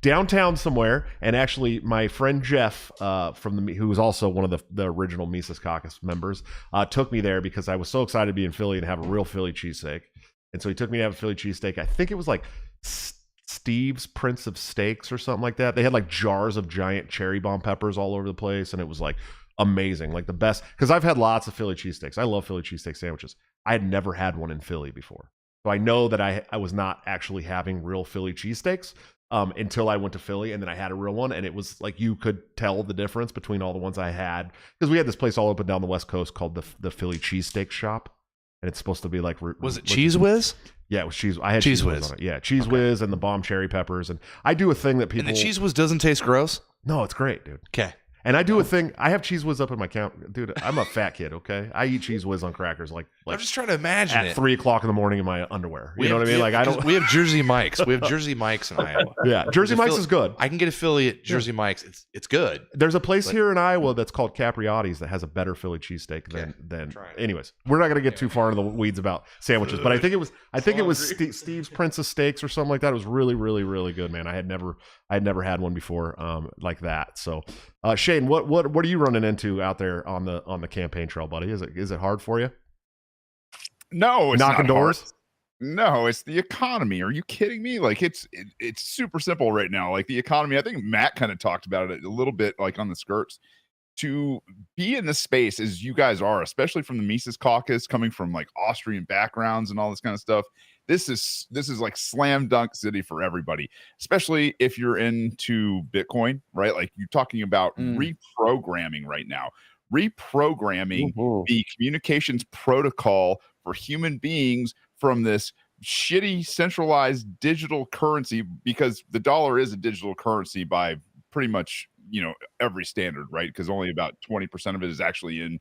downtown somewhere, and actually my friend Jeff who was also one of the original Mises Caucus members took me there because I was so excited to be in Philly and have a real Philly cheesesteak. And so he took me to have a Philly cheesesteak. I think it was like Steve's Prince of Steaks or something like that. They had like jars of giant cherry bomb peppers all over the place, and it was like amazing, like the best. Because I've had lots of Philly cheesesteaks. I love Philly cheesesteak sandwiches. I had never had one in Philly before. So I know that I was not actually having real Philly cheesesteaks until I went to Philly, and then I had a real one, and it was like you could tell the difference between all the ones I had, because we had this place all up and down the West Coast called the Philly Cheesesteak Shop, and it's supposed to be like Was it Cheese Whiz? Yeah, it was cheese. I had Cheese cheese whiz Whiz. on it. Yeah, cheese whiz and the bomb cherry peppers, and I do a thing that people. And the Cheese Whiz doesn't taste gross? No, it's great, dude. Okay. And I do a thing. I have cheese whiz up in my count, dude. I'm a fat kid. Okay, I eat cheese whiz on crackers like I'm just trying to imagine at it. 3 o'clock in the morning in my underwear. You know what I mean? Like I don't. We have Jersey Mike's. We have Jersey Mike's in Iowa. Yeah, Jersey Mike's is good. I can get affiliate Jersey Mike's. It's good. There's a place here in Iowa that's called Capriotti's that has a better Philly cheesesteak than. Anyways, we're not gonna get too far into the weeds about sandwiches, but I think it was Steve's Prince of Steaks or something like that. It was really, really, really good, man. I had never had one before like that. So, Shane, what are you running into out there on the campaign trail, buddy? Is it hard for you? No, it's knocking not doors. hard. No, it's the economy. Are you kidding me? Like it's super simple right now. Like the economy, I think Matt kind of talked about it a little bit, like on the skirts. To be in this space as you guys are, especially from the Mises Caucus, coming from like Austrian backgrounds and all this kind of stuff, this is like slam dunk city for everybody, especially if you're into Bitcoin, right? Like you're talking about reprogramming right now, reprogramming the communications protocol for human beings from this shitty centralized digital currency, because the dollar is a digital currency by pretty much, every standard, right? Because only about 20% of it is actually in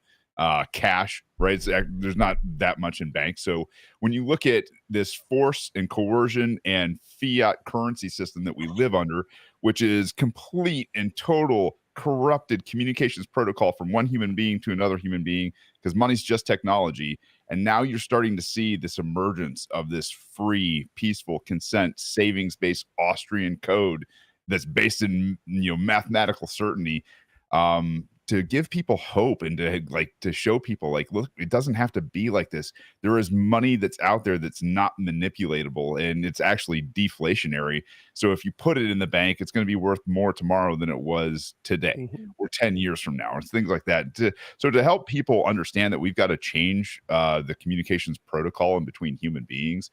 cash, right? There's not that much in banks. So when you look at this force and coercion and fiat currency system that we live under, which is complete and total corrupted communications protocol from one human being to another human being, because money's just technology. And now you're starting to see this emergence of this free, peaceful, consent, savings-based Austrian code that's based in mathematical certainty, to give people hope and to show people like, look, it doesn't have to be like this. There is money that's out there that's not manipulatable, and it's actually deflationary. So if you put it in the bank, it's going to be worth more tomorrow than it was today or 10 years from now, or things like that. So to help people understand that we've got to change the communications protocol in between human beings,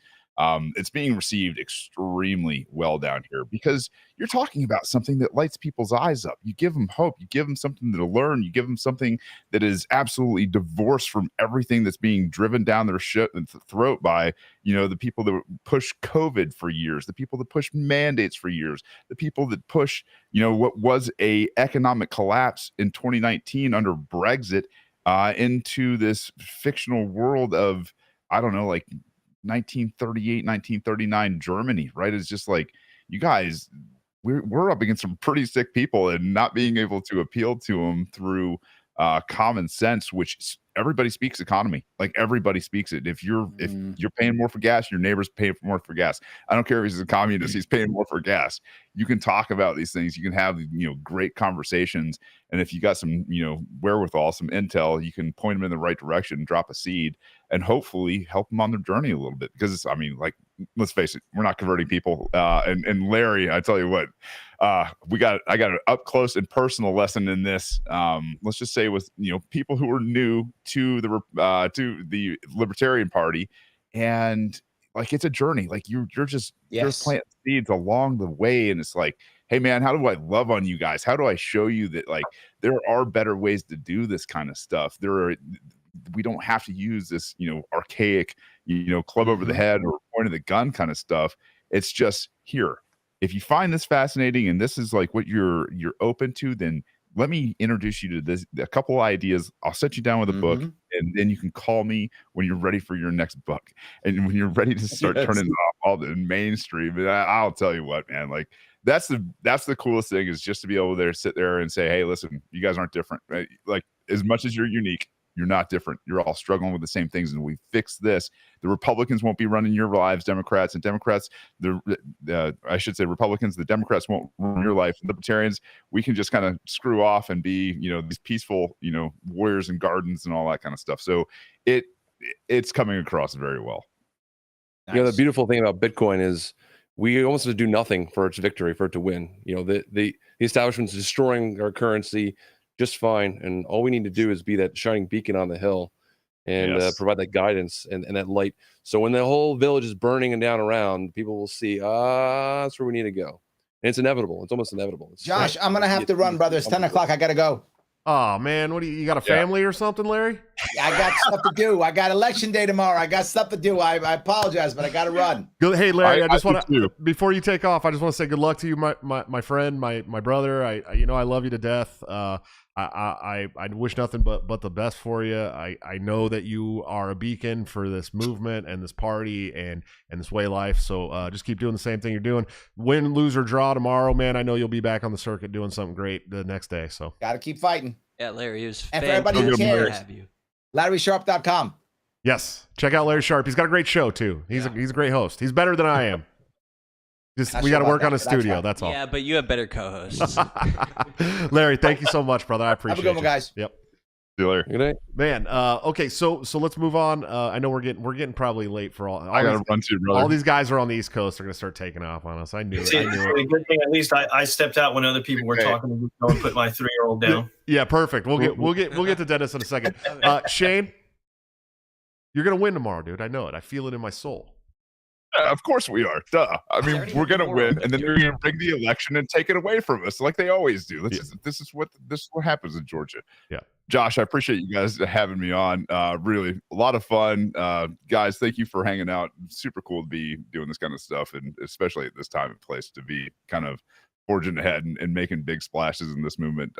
it's being received extremely well down here, because you're talking about something that lights people's eyes up. You give them hope, you give them something to learn, you give them something that is absolutely divorced from everything that's being driven down their throat by, the people that push COVID for years, the people that push mandates for years, the people that push, what was a economic collapse in 2019 under Brexit into this fictional world of, I don't know, like 1938, 1939 Germany, right? It's just like, you guys, we're up against some pretty sick people, and not being able to appeal to them through common sense, which everybody speaks economy. Like everybody speaks it. If you're paying more for gas, your neighbor's paying more for gas. I don't care if he's a communist, he's paying more for gas. You can talk about these things. You can have, great conversations. And if you got some, wherewithal, some intel, you can point them in the right direction, drop a seed, and hopefully help them on their journey a little bit. Because let's face it, we're not converting people. And Larry, I tell you what, I got an up close and personal lesson in this. Let's just say with, people who are new to the Libertarian Party, and like, it's a journey. Like you're just planting seeds along the way. And it's like, hey man, how do I love on you guys? How do I show you that like there are better ways to do this kind of stuff? We don't have to use this, archaic, club over the head or point of the gun kind of stuff. It's just here. If you find this fascinating and this is like what you're open to, then let me introduce you to a couple ideas. I'll set you down with a book, and then you can call me when you're ready for your next book. And when you're ready to start turning it off called in mainstream. And I'll tell you what, man, like that's the coolest thing is just to be able to sit there and say, hey, listen, you guys aren't different. Right? Like as much as you're unique, you're not different. You're all struggling with the same things, and we fix this. The Republicans won't be running your lives, Democrats, and Democrats. I should say Republicans. The Democrats won't run your life. Libertarians, we can just kind of screw off and be, these peaceful, warriors and gardens and all that kind of stuff. So it's coming across very well. Nice. The beautiful thing about Bitcoin is we almost have to do nothing for its victory, for it to win. The establishment's destroying our currency just fine, and all we need to do is be that shining beacon on the hill and provide that guidance and that light. So when the whole village is burning and down around, people will see, that's where we need to go. And it's inevitable. It's almost inevitable. Josh, I'm gonna have to run, brother. It's 10 o'clock. I gotta go. Oh man, what do you got a family or something, Larry? I got stuff to do. I got election day tomorrow. I got stuff to do. I apologize, but I got to run. Good. Hey, Larry, I just want to, before you take off, I just want to say good luck to you, my friend, my brother. I love you to death. I wish nothing but the best for you. I know that you are a beacon for this movement and this party and this way of life. So just keep doing the same thing you're doing. Win, lose, or draw tomorrow, man. I know you'll be back on the circuit doing something great the next day. So got to keep fighting. Yeah, Larry, it was and for everybody who cares, have you. LarrySharpe.com. Yes, check out Larry Sharpe. He's got a great show too. He's a great host. He's better than I am. We got to work on a studio. That's all. Yeah, but you have better co-hosts. Larry, thank you so much, brother. I appreciate it. Have a good one, guys. Yep. See you later. Good night. Man, okay, so let's move on. I know we're getting probably late for all. I gotta run too, brother. All these guys are on the East Coast. They're gonna start taking off on us. I knew it. A good thing at least I stepped out when other people were talking and go and put my 3-year-old down. Yeah, perfect. We'll get to Dennis in a second. Shane, you're gonna win tomorrow, dude. I know it. I feel it in my soul. Yeah, of course we are. Duh. I mean, we're gonna win, and then they're gonna rig the election and take it away from us, like they always do. This is what happens in Georgia. Yeah. Josh, I appreciate you guys having me on. Really, a lot of fun, guys. Thank you for hanging out. Super cool to be doing this kind of stuff, and especially at this time and place to be kind of forging ahead and making big splashes in this movement.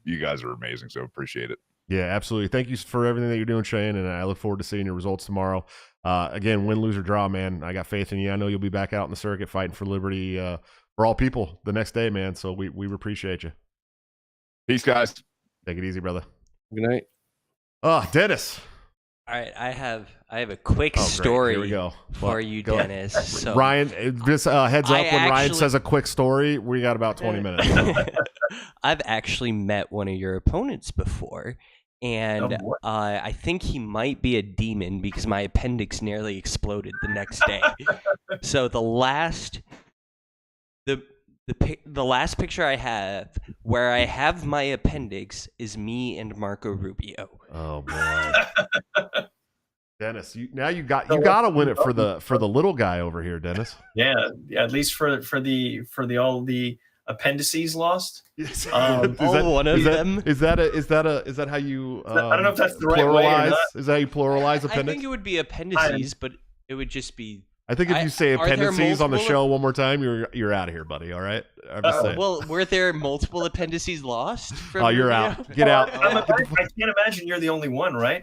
You guys are amazing, so appreciate it. Yeah, absolutely. Thank you for everything that you're doing, Shane, and I look forward to seeing your results tomorrow. Again, win, lose, or draw, man. I got faith in you. I know you'll be back out in the circuit fighting for liberty for all people the next day, man. So we appreciate you. Peace, guys. Take it easy, brother. Good night. Dennis. All right, I have a quick story Here we go. for you, Dennis. So Ryan, just heads up, when Ryan says a quick story, we got about 20 minutes. I've actually met one of your opponents before, and I think he might be a demon because my appendix nearly exploded the next day. So the last picture I have where I have my appendix is me and Marco Rubio. Oh boy. Dennis, you gotta win it for the little guy over here, Dennis. Yeah, at least for all the appendices lost. Yes. Is that how you I don't know if that's the right way or not. Is that how you pluralize appendix? I think it would be appendices, but it would just be. I think if you say appendices on the show one more time, you're out of here, buddy. All right. I'm just saying. Well, were there multiple appendices lost? You're out. Get out. I can't imagine you're the only one, right?